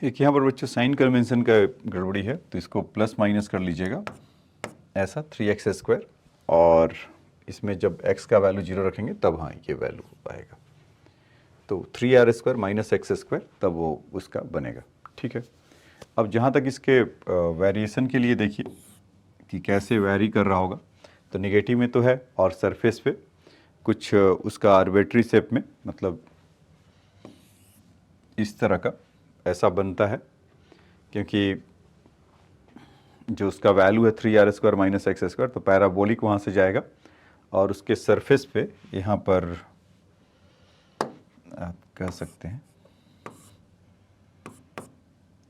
एक यहाँ पर बच्चों साइन कन्वेंशन का गड़बड़ी है, तो इसको प्लस माइनस कर लीजिएगा ऐसा 3x², और इसमें जब x का वैल्यू 0 रखेंगे तब हाँ ये वैल्यू आएगा, तो 3r² माइनस x², तब वो उसका बनेगा। ठीक है, अब जहाँ तक इसके वेरिएशन के लिए देखिए कि कैसे वैरी कर रहा होगा, तो निगेटिव में तो है और सरफेस पे कुछ उसका आर्बिट्री शेप में, मतलब इस तरह का ऐसा बनता है, क्योंकि जो उसका वैल्यू है 3r² माइनस x², तो पैराबोलिक वहाँ से जाएगा और उसके सरफेस पे यहाँ पर आप कह सकते हैं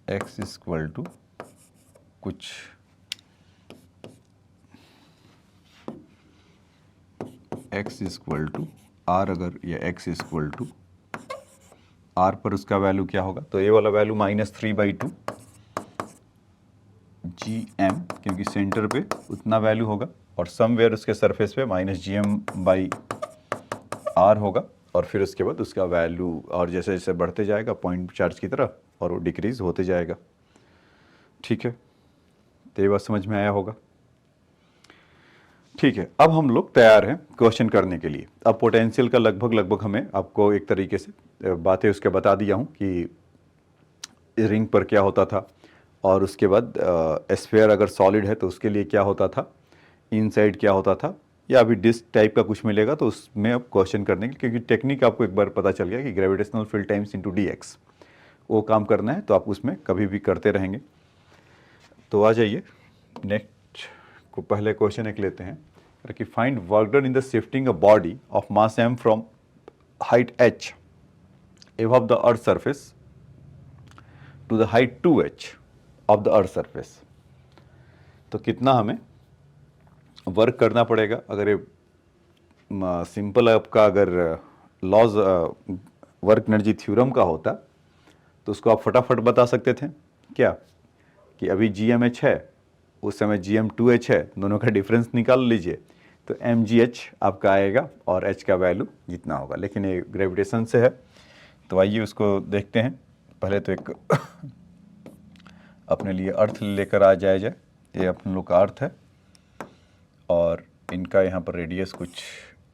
x इक्वल टू कुछ x इक्वल टू r, अगर ये x इक्वल टू r पर उसका वैल्यू क्या होगा, तो ये वाला वैल्यू -3/2 GM, क्योंकि सेंटर पे उतना वैल्यू होगा, और समवेयर उसके सरफेस पे -GM/r होगा, और फिर उसके बाद उसका वैल्यू और जैसे जैसे बढ़ते जाएगा पॉइंट चार्ज की तरह, और वो डिक्रीज होते जाएगा। ठीक है, तो ये बात समझ में आया होगा। ठीक है, अब हम लोग तैयार हैं क्वेश्चन करने के लिए। अब पोटेंशियल का लगभग हमें आपको एक तरीके से बातें उसके बता दिया हूँ कि रिंग पर क्या होता था, और उसके बाद स्फीयर अगर सॉलिड है तो उसके लिए क्या होता था, इनसाइड क्या होता था, या अभी डिस्क टाइप का कुछ मिलेगा तो उसमें अब क्वेश्चन करने की, क्योंकि टेक्निक आपको एक बार पता चल गया कि gravitational field times into dx, वो काम करना है तो आप उसमें कभी भी करते रहेंगे। तो आ जाइए नेक्स्ट को, पहले क्वेश्चन एक लेते हैं कि find work done in the shifting a body of mass m from height h above the earth surface to the height 2h of the earth surface। तो कितना हमें वर्क करना पड़ेगा, अगर ये सिंपल आपका अगर लॉज वर्क एनर्जी थ्योरम का होता तो उसको आप फटाफट बता सकते थे क्या, कि अभी GMH है, उस समय GM2H है, दोनों का डिफरेंस निकाल लीजिए तो mgh आपका आएगा और h का वैल्यू जितना होगा। लेकिन ये ग्रेविटेशन से है, तो आइए उसको देखते हैं। पहले तो एक अपने लिए अर्थ लेकर आ जाए, ये अपने लोग का अर्थ है और इनका यहाँ पर रेडियस कुछ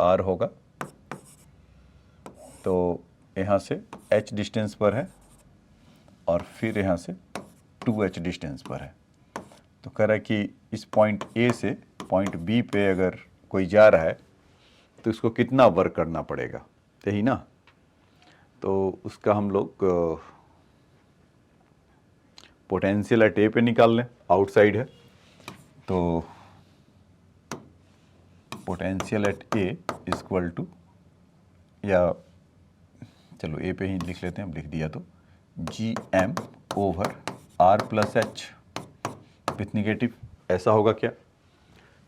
r होगा, तो यहाँ से h डिस्टेंस पर है और फिर यहाँ से 2h डिस्टेंस पर है। तो कह रहा है कि इस पॉइंट A से पॉइंट B पे अगर कोई जा रहा है तो उसको कितना वर्क करना पड़ेगा, यही ना। तो उसका हम लोग पोटेंशियल एट A पे निकाल लें, आउटसाइड है, तो potential at A equal to, या चलो A पे ही लिख लेते हैं, लिख दिया तो GM over R plus H with negative, ऐसा होगा क्या।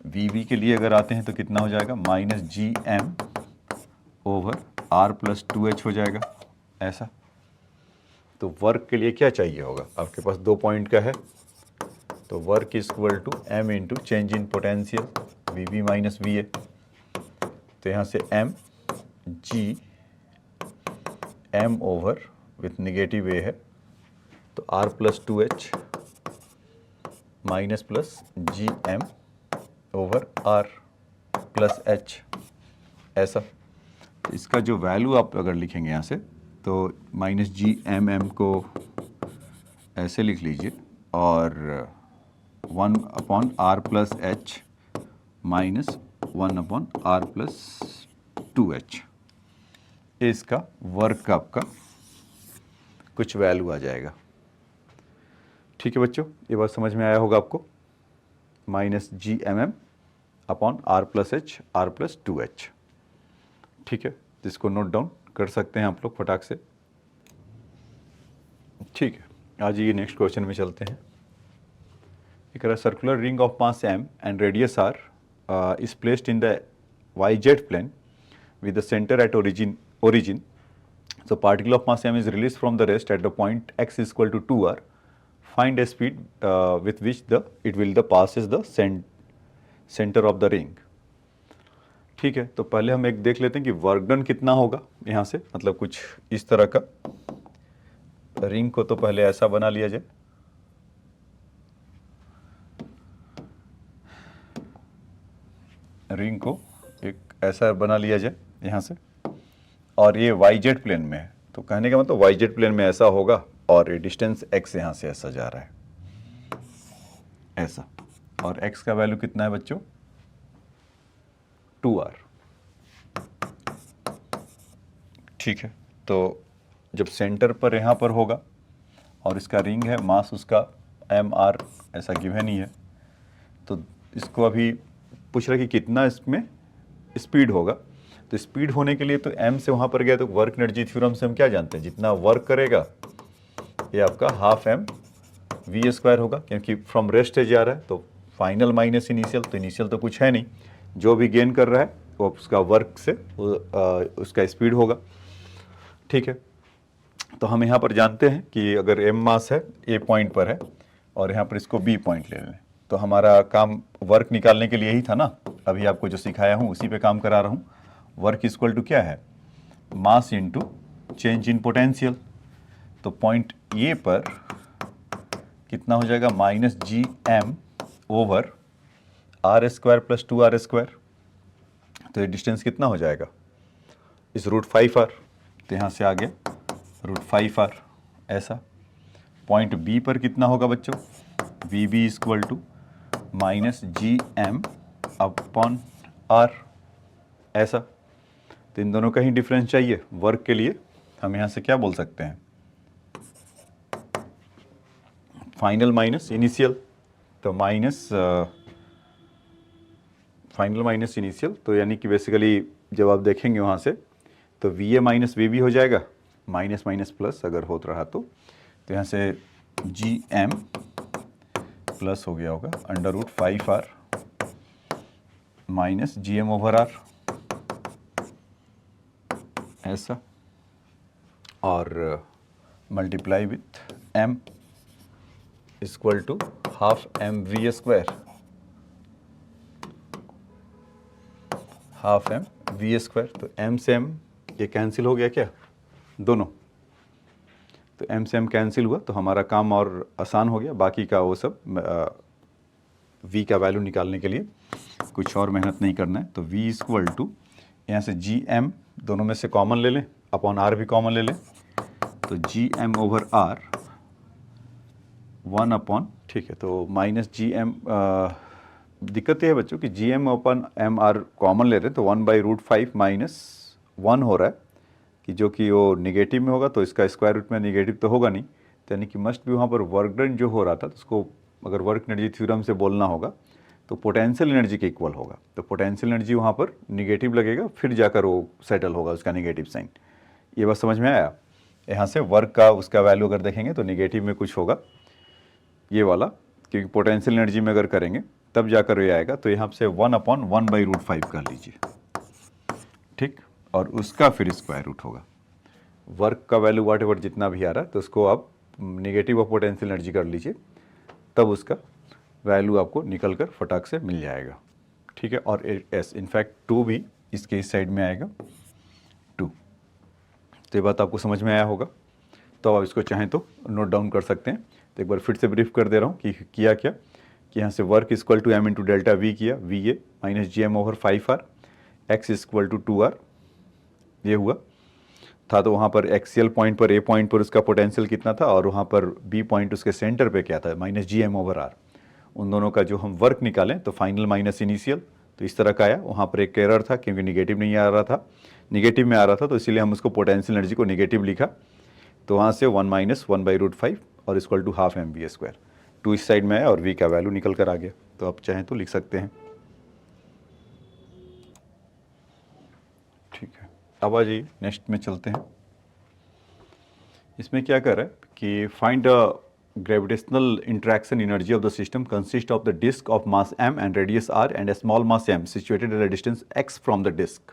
VV के लिए अगर आते हैं तो कितना हो जाएगा, -GM over R plus 2H हो जाएगा ऐसा। तो वर्क के लिए क्या चाहिए होगा, आपके पास 2 पॉइंट का है, तो work equal to M into change in potential VV minus VA। तो यहाँ से M G M over with negative A है, तो R plus 2H minus plus GM over R plus H, ऐसा। तो इसका जो वैल्यू आप अगर लिखेंगे यहाँ से तो माइनस जी एम एम को ऐसे लिख लीजिए और 1/r plus H minus 1/r plus 2h, ये इसका वर्क का आपका कुछ वैल्यू आ जाएगा। ठीक है बच्चों, ये बात समझ में आया होगा आपको। Minus G M M upon R plus H R plus 2h। ठीक है, इसको नोट डाउन कर सकते हैं आप लोग फटाक से। ठीक है, आज ये नेक्स्ट क्वेश्चन में चलते हैं। एक circular ring of mass m and radius r is placed in the yz plane with the center at origin. So particle of mass m is released from the rest at the point x is equal to 2r. Find a speed with which the passes the center of the ring. ठीक है, तो पहले हम एक देख लेते हैं कि वर्क डन कितना होगा यहाँ से, मतलब कुछ इस तरह का। रिंग को तो पहले ऐसा बना लिया जाए, रिंग को एक ऐसा बना लिया जाए यहाँ से, और ये वाईजेड प्लेन में है, तो कहने का मतलब वाईजेड प्लेन में ऐसा होगा और ये डिस्टेंस x यहाँ से ऐसा जा रहा है, ऐसा। और x का वैल्यू कितना है बच्चों? 2r। ठीक है, तो जब सेंटर पर यहाँ पर होगा और इसका रिंग है, मास उसका mr ऐसा गिवन ही है, तो इसको अभी पूछ रहा है कि कितना इसमें स्पीड होगा। तो स्पीड होने के लिए तो m से वहाँ पर गया, तो वर्क एनर्जी थ्योरम से हम क्या जानते हैं, जितना वर्क करेगा ये आपका हाफ m v स्क्वायर होगा, क्योंकि फ्रॉम रेस्ट से जा रहा है, तो फाइनल माइनस इनिशियल, तो इनिशियल तो कुछ है नहीं, जो भी गेन कर रहा है वो उसका वर्क से उसका स्पीड होगा। ठीक है, तो हम यहाँ पर जानते हैं कि अगर m मास है a पॉइंट पर है और यहाँ पर इसको b पॉइंट ले लें, तो हमारा काम वर्क निकालने के लिए ही था ना, अभी आपको जो सिखाया हूँ उसी पे काम करा रहा हूँ। वर्क इक्वल टू क्या है, mass into change in potential. तो पॉइंट ए पर कितना हो जाएगा, minus G M over R square plus 2r square. तो ये डिस्टेंस कितना हो जाएगा, इस √5r, तो यहाँ से आ गया √5r, ऐसा। पॉइंट बी पर कितना होगा बच्चों, V B equal to minus G M upon R, ऐसा। तो इन दोनों का ही डिफरेंस चाहिए वर्क के लिए, हम यहाँ से क्या बोल सकते हैं, फाइनल माइनस इनिशियल। तो माइनस फाइनल माइनस इनिशियल, तो यानी कि बेसिकली जब आप देखेंगे वहाँ से तो V A minus V B हो जाएगा, माइनस माइनस प्लस अगर होता रहा तो यहाँ से जी एम प्लस हो गया होगा √5r minus G M over R, ऐसा, और multiply with m equal to half m v square, half m v square. तो m से m ये कैंसिल हो गया क्या, दोनों, तो m से m कैंसिल हुआ, तो हमारा काम और आसान हो गया। बाकी का वो सब v का वैल्यू निकालने के लिए कुछ और मेहनत नहीं करना है। तो v इक्वल टू यहाँ से जी एम दोनों में से कॉमन ले लें, अपॉन r भी कॉमन ले लें, तो G M over R 1 upon, ठीक है, तो माइनस जी एम, दिक्कत ये है बच्चों कि G M upon M R common ले रहे हैं, तो 1/√5 माइनस 1 हो रहा है, कि जो कि वो निगेटिव में होगा, तो इसका स्क्वायर रूट में निगेटिव तो होगा नहीं, तो यानी कि मस्ट भी वहाँ पर वर्क डन जो हो रहा था, तो उसको अगर वर्क एनर्जी थ्योरम से बोलना होगा तो पोटेंशियल एनर्जी के इक्वल होगा। तो पोटेंशियल एनर्जी वहाँ पर निगेटिव लगेगा, फिर जाकर वो सेटल होगा उसका निगेटिव साइन। ये बात समझ में आया। यहाँ से वर्क का उसका वैल्यू अगर देखेंगे तो निगेटिव में कुछ होगा ये वाला, क्योंकि पोटेंशियल एनर्जी में अगर करेंगे तब जाकर ये आएगा। तो यहाँ से 1/1/√5 कर लीजिए, ठीक, और उसका फिर स्क्वायर रूट होगा। वर्क का वैल्यू वाट एवर जितना भी आ रहा है, तो उसको आप निगेटिव ऑफ पोटेंशियल एनर्जी कर लीजिए, तब उसका वैल्यू आपको निकल कर फटाक से मिल जाएगा। ठीक है, और एस इनफैक्ट 2 भी इसके इस साइड में आएगा 2। तो ये बात आपको समझ में आया होगा। तो आप इसको चाहें तो नोट डाउन कर सकते हैं। तो एक बार फिर से ब्रीफ कर दे रहा हूँ कि किया क्या, कि यहाँ से work equal to M into delta V किया, V A minus G M over 5R, x equal to 2R ये हुआ था। तो वहाँ पर एक्सियल पॉइंट पर, ए पॉइंट पर उसका पोटेंशियल कितना था और वहाँ पर बी पॉइंट उसके सेंटर पे क्या था, minus G M over R. उन दोनों का जो हम वर्क निकालें तो फाइनल माइनस इनिशियल तो इस तरह का आया। वहाँ पर एक एरर था क्योंकि निगेटिव नहीं आ रहा था, निगेटिव में आ रहा था, तो इसीलिए हम उसको पोटेंशियल एनर्जी को निगेटिव लिखा। तो वहाँ से 1 माइनस 1/√5 और equal to half M V square, 2 इस साइड में आया और वी का वैल्यू निकल कर आ गया। तो आप चाहें तो लिख सकते हैं। ठीक है, अब आ जाइए नेक्स्ट में चलते हैं। इसमें क्या कर रहा है कि find gravitational interaction energy of the system consist of the disc of mass m and radius r and a small mass m situated at a distance x from the disc,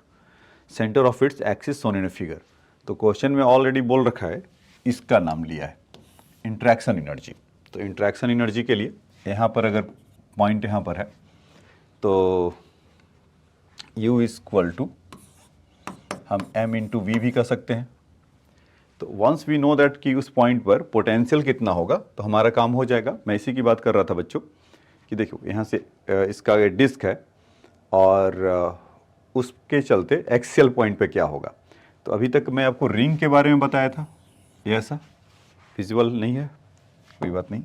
centre of its axis shown in a figure. तो question में already बोल रखा है, इसका नाम लिया है interaction energy. तो इंट्रैक्शन एनर्जी के लिए यहाँ पर अगर पॉइंट यहाँ पर है तो u इक्वल टू हम m इंटू वी भी कर सकते हैं। तो वंस वी नो दैट कि उस पॉइंट पर पोटेंशियल कितना होगा तो हमारा काम हो जाएगा। मैं इसी की बात कर रहा था बच्चों कि देखो यहाँ से इसका डिस्क है और उसके चलते एक्सियल पॉइंट पे क्या होगा। तो अभी तक मैं आपको रिंग के बारे में बताया था, ये ऐसा विजुअल नहीं है, कोई बात नहीं,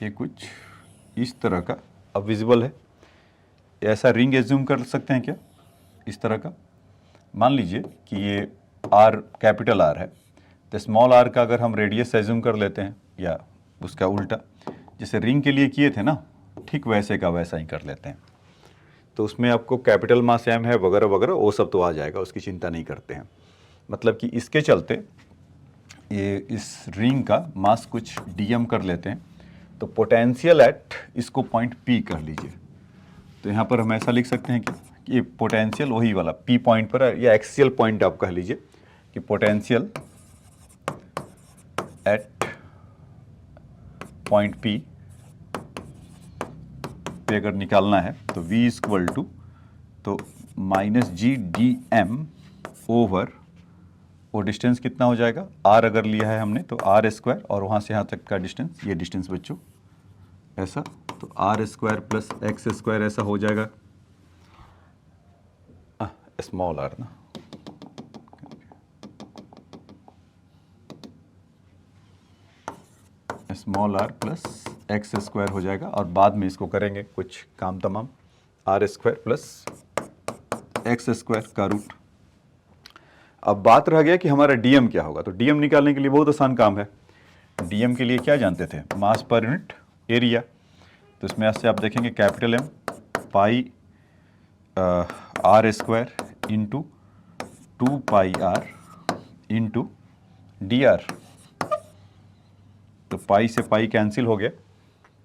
ये कुछ इस तरह का अब विजिबल है। ऐसा रिंग एज्यूम कर सकते हैं क्या, इस तरह का। मान लीजिए कि ये R कैपिटल R है, तो स्मॉल r का अगर हम रेडियस एज्यूम कर लेते हैं या उसका उल्टा, जैसे रिंग के लिए किए थे ना, ठीक वैसे का वैसा ही कर लेते हैं। तो उसमें आपको कैपिटल मास m है वगैरह वगैरह वो सब तो आ जाएगा, उसकी चिंता नहीं करते हैं। मतलब कि इसके चलते ये इस रिंग का मास कुछ dm कर लेते हैं। तो पोटेंशियल एट इसको पॉइंट P कर लीजिए। तो यहाँ पर हम ऐसा लिख सकते हैं कि ये पोटेंशियल वही वाला P पॉइंट पर है, या एक्सियल पॉइंट आप कह लीजिए कि पोटेंशियल एट पॉइंट P पे अगर निकालना है तो V इक्वल टू तो minus G D M over वो डिस्टेंस कितना हो जाएगा, R अगर लिया है हमने तो R स्क्वायर और वहाँ से यहाँ तक का डिस्टेंस, ये डिस्टेंस बच्चों ऐसा, तो R square plus x square ऐसा हो जाएगा, स्मॉल r ना, small r plus x square हो जाएगा। और बाद में इसको करेंगे कुछ काम तमाम, R square plus x square का रूट। अब बात रह गया कि हमारा dm क्या होगा। तो dm निकालने के लिए बहुत आसान काम है। dm के लिए क्या जानते थे, मास पर यूनिट एरिया। तो इसमें से आप देखेंगे कैपिटल M पाई R स्क्वायर इंटू 2 पाई R इंटू डी आर। तो पाई से पाई कैंसिल हो गया,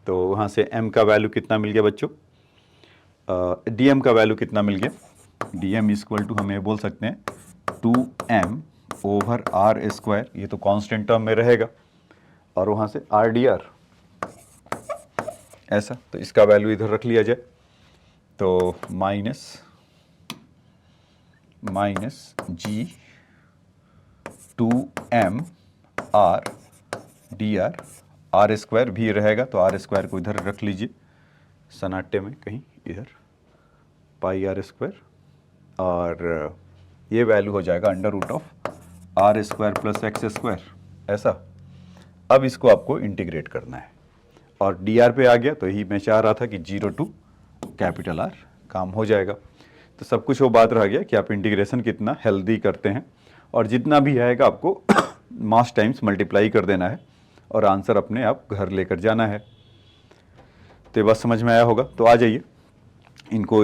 तो वहाँ से m का वैल्यू कितना मिल गया बच्चों, dm का वैल्यू कितना मिल गया, dm इक्वल टू हम ये बोल सकते हैं 2m ओवर R स्क्वायर, ये तो कांस्टेंट टर्म में रहेगा, और वहाँ से आर डी आर ऐसा। तो इसका वैल्यू इधर रख लिया जाए तो minus G 2m R D R, R square भी रहेगा तो R स्क्वायर को इधर रख लीजिए सन्नाटे में कहीं इधर, पाई R स्क्वायर, और ये वैल्यू हो जाएगा under root of R square plus x square ऐसा। अब इसको आपको इंटीग्रेट करना है और डी आर पे आ गया, तो यही मैं चाह रहा था कि 0 टू कैपिटल R काम हो जाएगा। तो सब कुछ वो बात रह गया कि आप इंटीग्रेशन कितना हेल्दी करते हैं, और जितना भी आएगा आपको मास टाइम्स मल्टीप्लाई कर देना है और आंसर अपने आप घर लेकर जाना है। तो ये बात समझ में आया होगा। तो आ जाइए इनको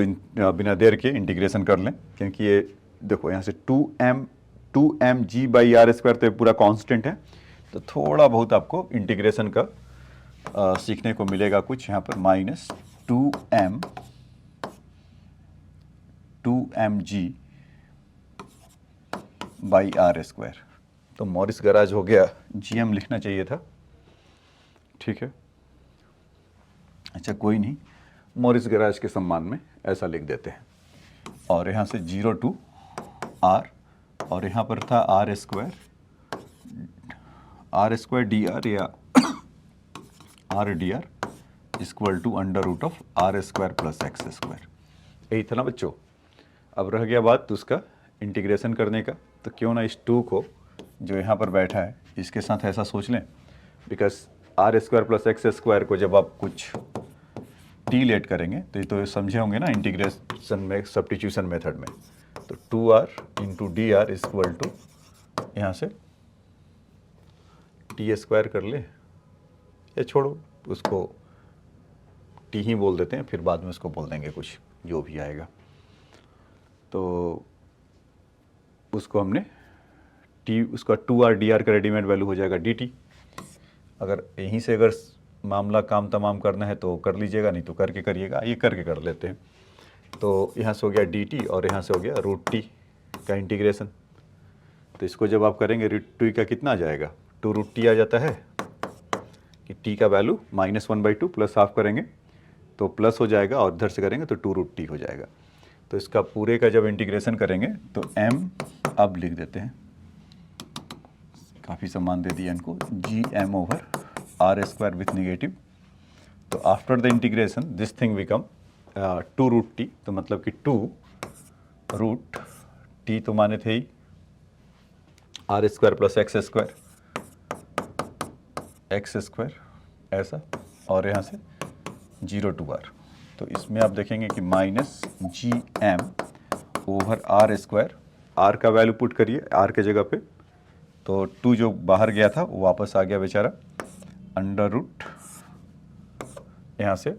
बिना देर के इंटीग्रेशन कर लें, क्योंकि ये देखो यहाँ से 2m g by R square तो ये पूरा कांस्टेंट है, तो थोड़ा बहुत आपको इंटीग्रेशन का सीखने को मिलेगा कुछ। यहाँ पर minus 2m g by R square, तो मॉरिस गराज हो गया, GM लिखना चाहिए था, ठीक है। अच्छा कोई नहीं, मॉरिस गराज के सम्मान में ऐसा लिख देते हैं। और यहाँ से 0 टू R, और यहाँ पर था R स्क्वायर डी आर, या R D R equal to under root of R square plus x square. यही था ना बच्चों। अब रह गया बात उसका इंटीग्रेशन करने का, तो क्यों ना इस 2 को जो यहाँ पर बैठा है इसके साथ ऐसा सोच लें, because R square plus x square को जब आप कुछ टी लेट करेंगे तो ये तो समझे होंगे ना इंटीग्रेशन में, सब्स्टिट्यूशन मेथड में। तो 2r into D R equal to यहाँ से टी स्क्वायर कर ले, या छोड़ो उसको टी ही बोल देते हैं, फिर बाद में उसको बोल देंगे कुछ जो भी आएगा। तो उसको हमने टी, उसका 2r dr का रेडीमेड वैल्यू हो जाएगा dt। अगर यहीं से अगर मामला काम तमाम करना है तो कर लीजिएगा, नहीं तो करके करिएगा। ये करके कर लेते हैं। तो यहाँ से हो गया dt और यहाँ से हो गया रूट टी का इंटीग्रेशन। तो इसको जब आप करेंगे रूट टी का कितना आ जाएगा, 2 रूट टी आ जाता है कि टी का वैल्यू -1/2 प्लस हाफ करेंगे तो प्लस हो जाएगा, और इधर से करेंगे तो 2 रूट टी हो जाएगा। तो इसका पूरे का जब इंटीग्रेशन करेंगे तो m अब लिख देते हैं, काफ़ी सम्मान दे दिया इनको, G M over R square with negative. तो after the integration this thing become 2 root t, तो मतलब कि 2 रूट टी तो माने थे ही R square plus x square ऐसा, और यहाँ से 0 to r। तो इसमें आप देखेंगे कि minus G M over R square, R का वैल्यू पुट करिए आर के जगह पे, तो 2 जो बाहर गया था वो वापस आ गया बेचारा, अंडर रूट यहाँ से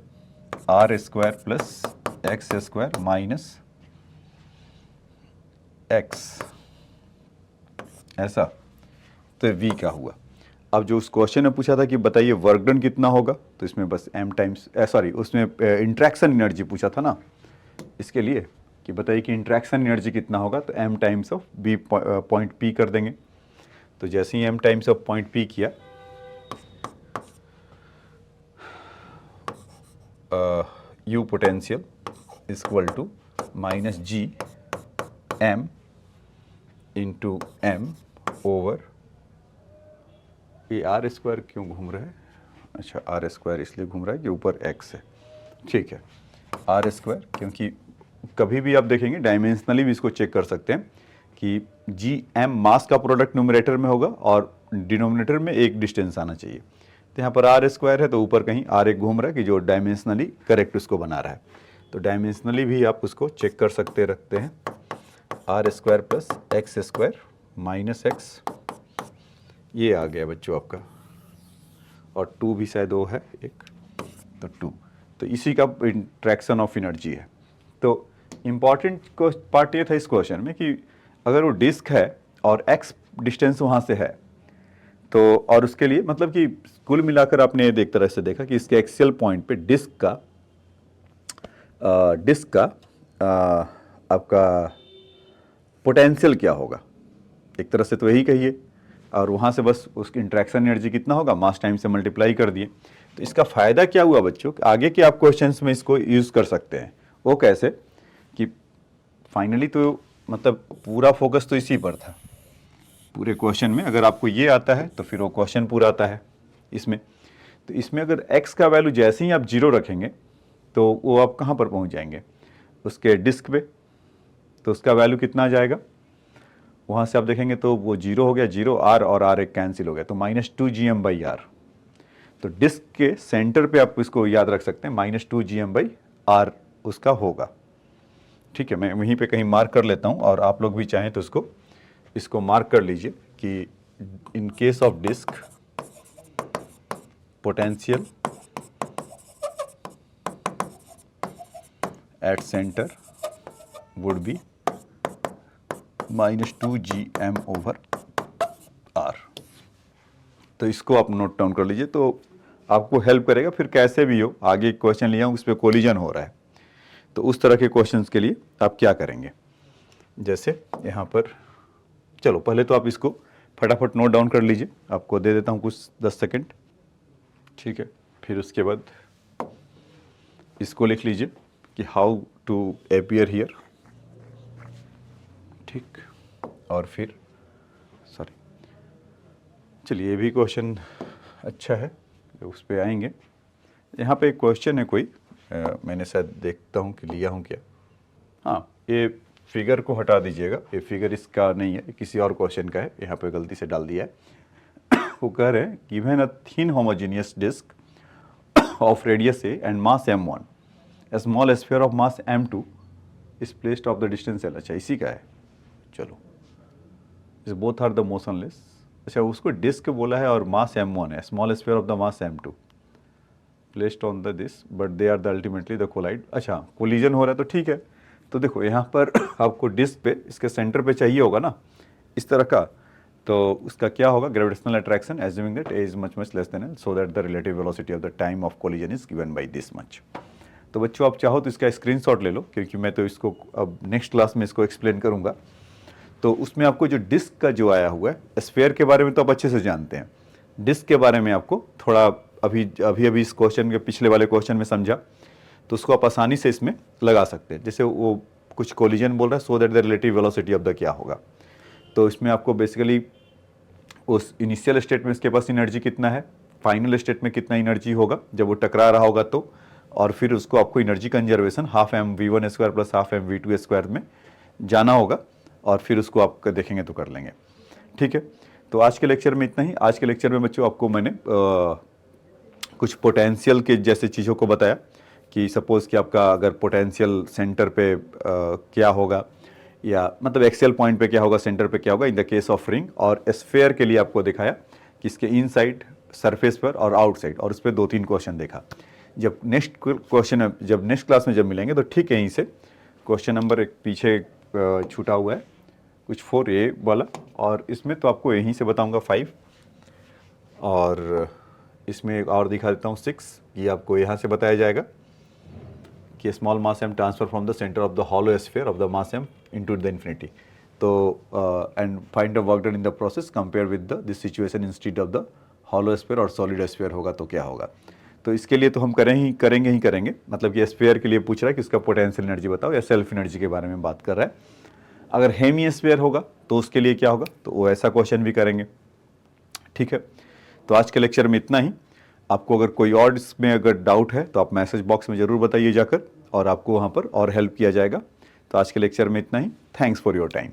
R square plus x square minus X ऐसा। तो v का हुआ। अब जो उस क्वेश्चन में पूछा था कि बताइए वर्क डन कितना होगा, तो इसमें बस m टाइम्स सॉरी उसमें इंट्रैक्शन एनर्जी पूछा था ना, इसके लिए कि बताइए कि इंट्रैक्शन एनर्जी कितना होगा, तो m times of b point p कर देंगे। तो जैसे ही m times of point p किया, u potential equal to minus G M into M over, ये आर स्क्वायर क्यों घूम रहा है, अच्छा आर स्क्वायर इसलिए घूम रहा है कि ऊपर एक्स है, ठीक है आर स्क्वायर, क्योंकि कभी भी आप देखेंगे डायमेंशनली भी इसको चेक कर सकते हैं कि जी एम मास का प्रोडक्ट न्यूमरेटर में होगा और डिनोमिनेटर में एक डिस्टेंस आना चाहिए। तो यहाँ पर आर स्क्वायर है तो ऊपर कहीं आर एक घूम रहा है कि जो डायमेंशनली करेक्ट उसको बना रहा है। तो डायमेंशनली भी आप उसको चेक कर सकते रखते हैं, R square plus x square minus X, ये आ गया बच्चों आपका, और 2 भी शायद वो है एक, तो 2। तो इसी का इंट्रैक्शन ऑफ एनर्जी है। तो इम्पॉर्टेंट पार्ट ये था इस क्वेश्चन में कि अगर वो डिस्क है और x डिस्टेंस वहाँ से है, तो और उसके लिए मतलब कि कुल मिलाकर आपने एक तरह से देखा कि इसके एक्सियल पॉइंट पे डिस्क का आपका पोटेंशियल क्या होगा, एक तरह से तो यही कहिए, और वहाँ से बस उसकी इंट्रैक्शन एनर्जी कितना होगा मास टाइम से मल्टीप्लाई कर दिए। तो इसका फ़ायदा क्या हुआ बच्चों, आगे के आप क्वेश्चंस में इसको यूज़ कर सकते हैं। वो कैसे कि फाइनली तो मतलब पूरा फोकस तो इसी पर था पूरे क्वेश्चन में। अगर आपको ये आता है तो फिर वो क्वेश्चन पूरा आता है इसमें। तो इसमें अगर x का वैल्यू जैसे ही आप 0 रखेंगे तो वो आप कहाँ पर पहुँच जाएंगे, उसके डिस्क पे। तो उसका वैल्यू कितना आ जाएगा, वहाँ से आप देखेंगे तो वो 0 हो गया, 0 r और r एक कैंसिल हो गया, तो -2gm/r। तो डिस्क के सेंटर पे आप इसको याद रख सकते हैं, -2gm/r उसका होगा। ठीक है, मैं वहीं पे कहीं मार्क कर लेता हूँ, और आप लोग भी चाहें तो इसको मार्क कर लीजिए कि in case of disc potential at centre would be -2gm/r। तो इसको आप नोट डाउन कर लीजिए, तो आपको हेल्प करेगा। फिर कैसे भी हो आगे क्वेश्चन लिया हूँ उस पर कोलिजन हो रहा है, तो उस तरह के क्वेश्चंस के लिए आप क्या करेंगे, जैसे यहाँ पर चलो पहले तो आप इसको फटाफट नोट डाउन कर लीजिए, आपको दे देता हूँ कुछ 10 सेकंड, ठीक है। फिर उसके बाद इसको लिख लीजिए कि हाउ टू अपीयर हियर, ठीक। और फिर सॉरी, चलिए ये भी क्वेश्चन अच्छा है, तो उस पर आएंगे। यहाँ पे एक क्वेश्चन है कोई, मैंने शायद देखता हूँ कि लिया हूँ क्या। हाँ, ये फिगर को हटा दीजिएगा, ये फिगर इसका नहीं है, किसी और क्वेश्चन का है, यहाँ पे गलती से डाल दिया है। वो कह रहे हैं given a thin homogeneous disc of radius a and mass m1, a small sphere of mass m2 is placed of the distance l। अच्छा इसी का है, चलो इस बोथ आर द मोशनलेस। अच्छा उसको डिस्क बोला है और मास m1 है, small sphere of the mass m2 placed on the this but they are the ultimately the collide. अच्छा कोलिजन हो रहा है तो ठीक है। तो देखो यहाँ पर आपको डिस्क पे इसके सेंटर पे चाहिए होगा ना इस तरह का, तो उसका क्या होगा, gravitational attraction assuming that A is much much less than L so that the relative velocity of the time of collision is given by this much. तो बच्चों आप चाहो तो इसका स्क्रीनशॉट ले लो, क्योंकि मैं तो इसको अब नेक्स्ट क्लास में इसको एक्सप्लेन करूंगा। तो उसमें आपको जो डिस्क का जो आया हुआ है, स्फीयर के बारे में तो आप अच्छे से जानते हैं, डिस्क के बारे में आपको थोड़ा अभी इस क्वेश्चन के पिछले वाले क्वेश्चन में समझा, तो उसको आप आसानी से इसमें लगा सकते हैं। जैसे वो कुछ कोलिजन बोल रहा है, so that the relative velocity of the क्या होगा, तो इसमें आपको बेसिकली उस इनिशियल स्टेट में इसके पास एनर्जी कितना है, फाइनल स्टेट में कितना एनर्जी होगा जब वो टकरा रहा होगा तो, और फिर उसको आपको energy conservation half M V one square plus half M V two square में जाना होगा, और फिर उसको आप देखेंगे तो कर लेंगे। ठीक है, तो आज के लेक्चर में इतना ही। आज के लेक्चर में बच्चों आपको मैंने कुछ पोटेंशियल के जैसे चीज़ों को बताया कि सपोज़ कि आपका अगर पोटेंशियल सेंटर पे क्या होगा, या मतलब एक्सेल पॉइंट पे क्या होगा, सेंटर पे क्या होगा in the case of ring, और स्फीयर के लिए आपको दिखाया कि इसके इनसाइड सरफेस पर और आउटसाइड, और उस पर 2-3 क्वेश्चन देखा। जब नेक्स्ट क्वेश्चन जब नेक्स्ट क्लास में जब मिलेंगे तो ठीक है, यहीं से क्वेश्चन नंबर एक पीछे छूटा हुआ है कुछ 4A वाला, और इसमें तो आपको यहीं से बताऊँगा 5, और इसमें एक और दिखा देता हूँ 6। ये आपको यहाँ से बताया जाएगा कि small mass m transfer from the centre of the hollow sphere of the mass m into the infinity. तो and find the work done in the process compare with the this situation instead of the hollow sphere और solid sphere होगा तो क्या होगा। तो इसके लिए तो हम करेंगे, मतलब कि स्फीयर के लिए पूछ रहा है कि उसका पोटेंशियल एनर्जी बताओ, या सेल्फ एनर्जी के बारे में बात कर रहा है। अगर हेमी स्फीयर होगा तो उसके लिए क्या होगा, तो वो ऐसा क्वेश्चन भी करेंगे। ठीक है, तो आज के लेक्चर में इतना ही। आपको अगर कोई और इसमें अगर डाउट है तो आप मैसेज बॉक्स में ज़रूर बताइए जाकर, और आपको वहाँ पर और हेल्प किया जाएगा। तो आज के लेक्चर में इतना ही। Thanks for your time.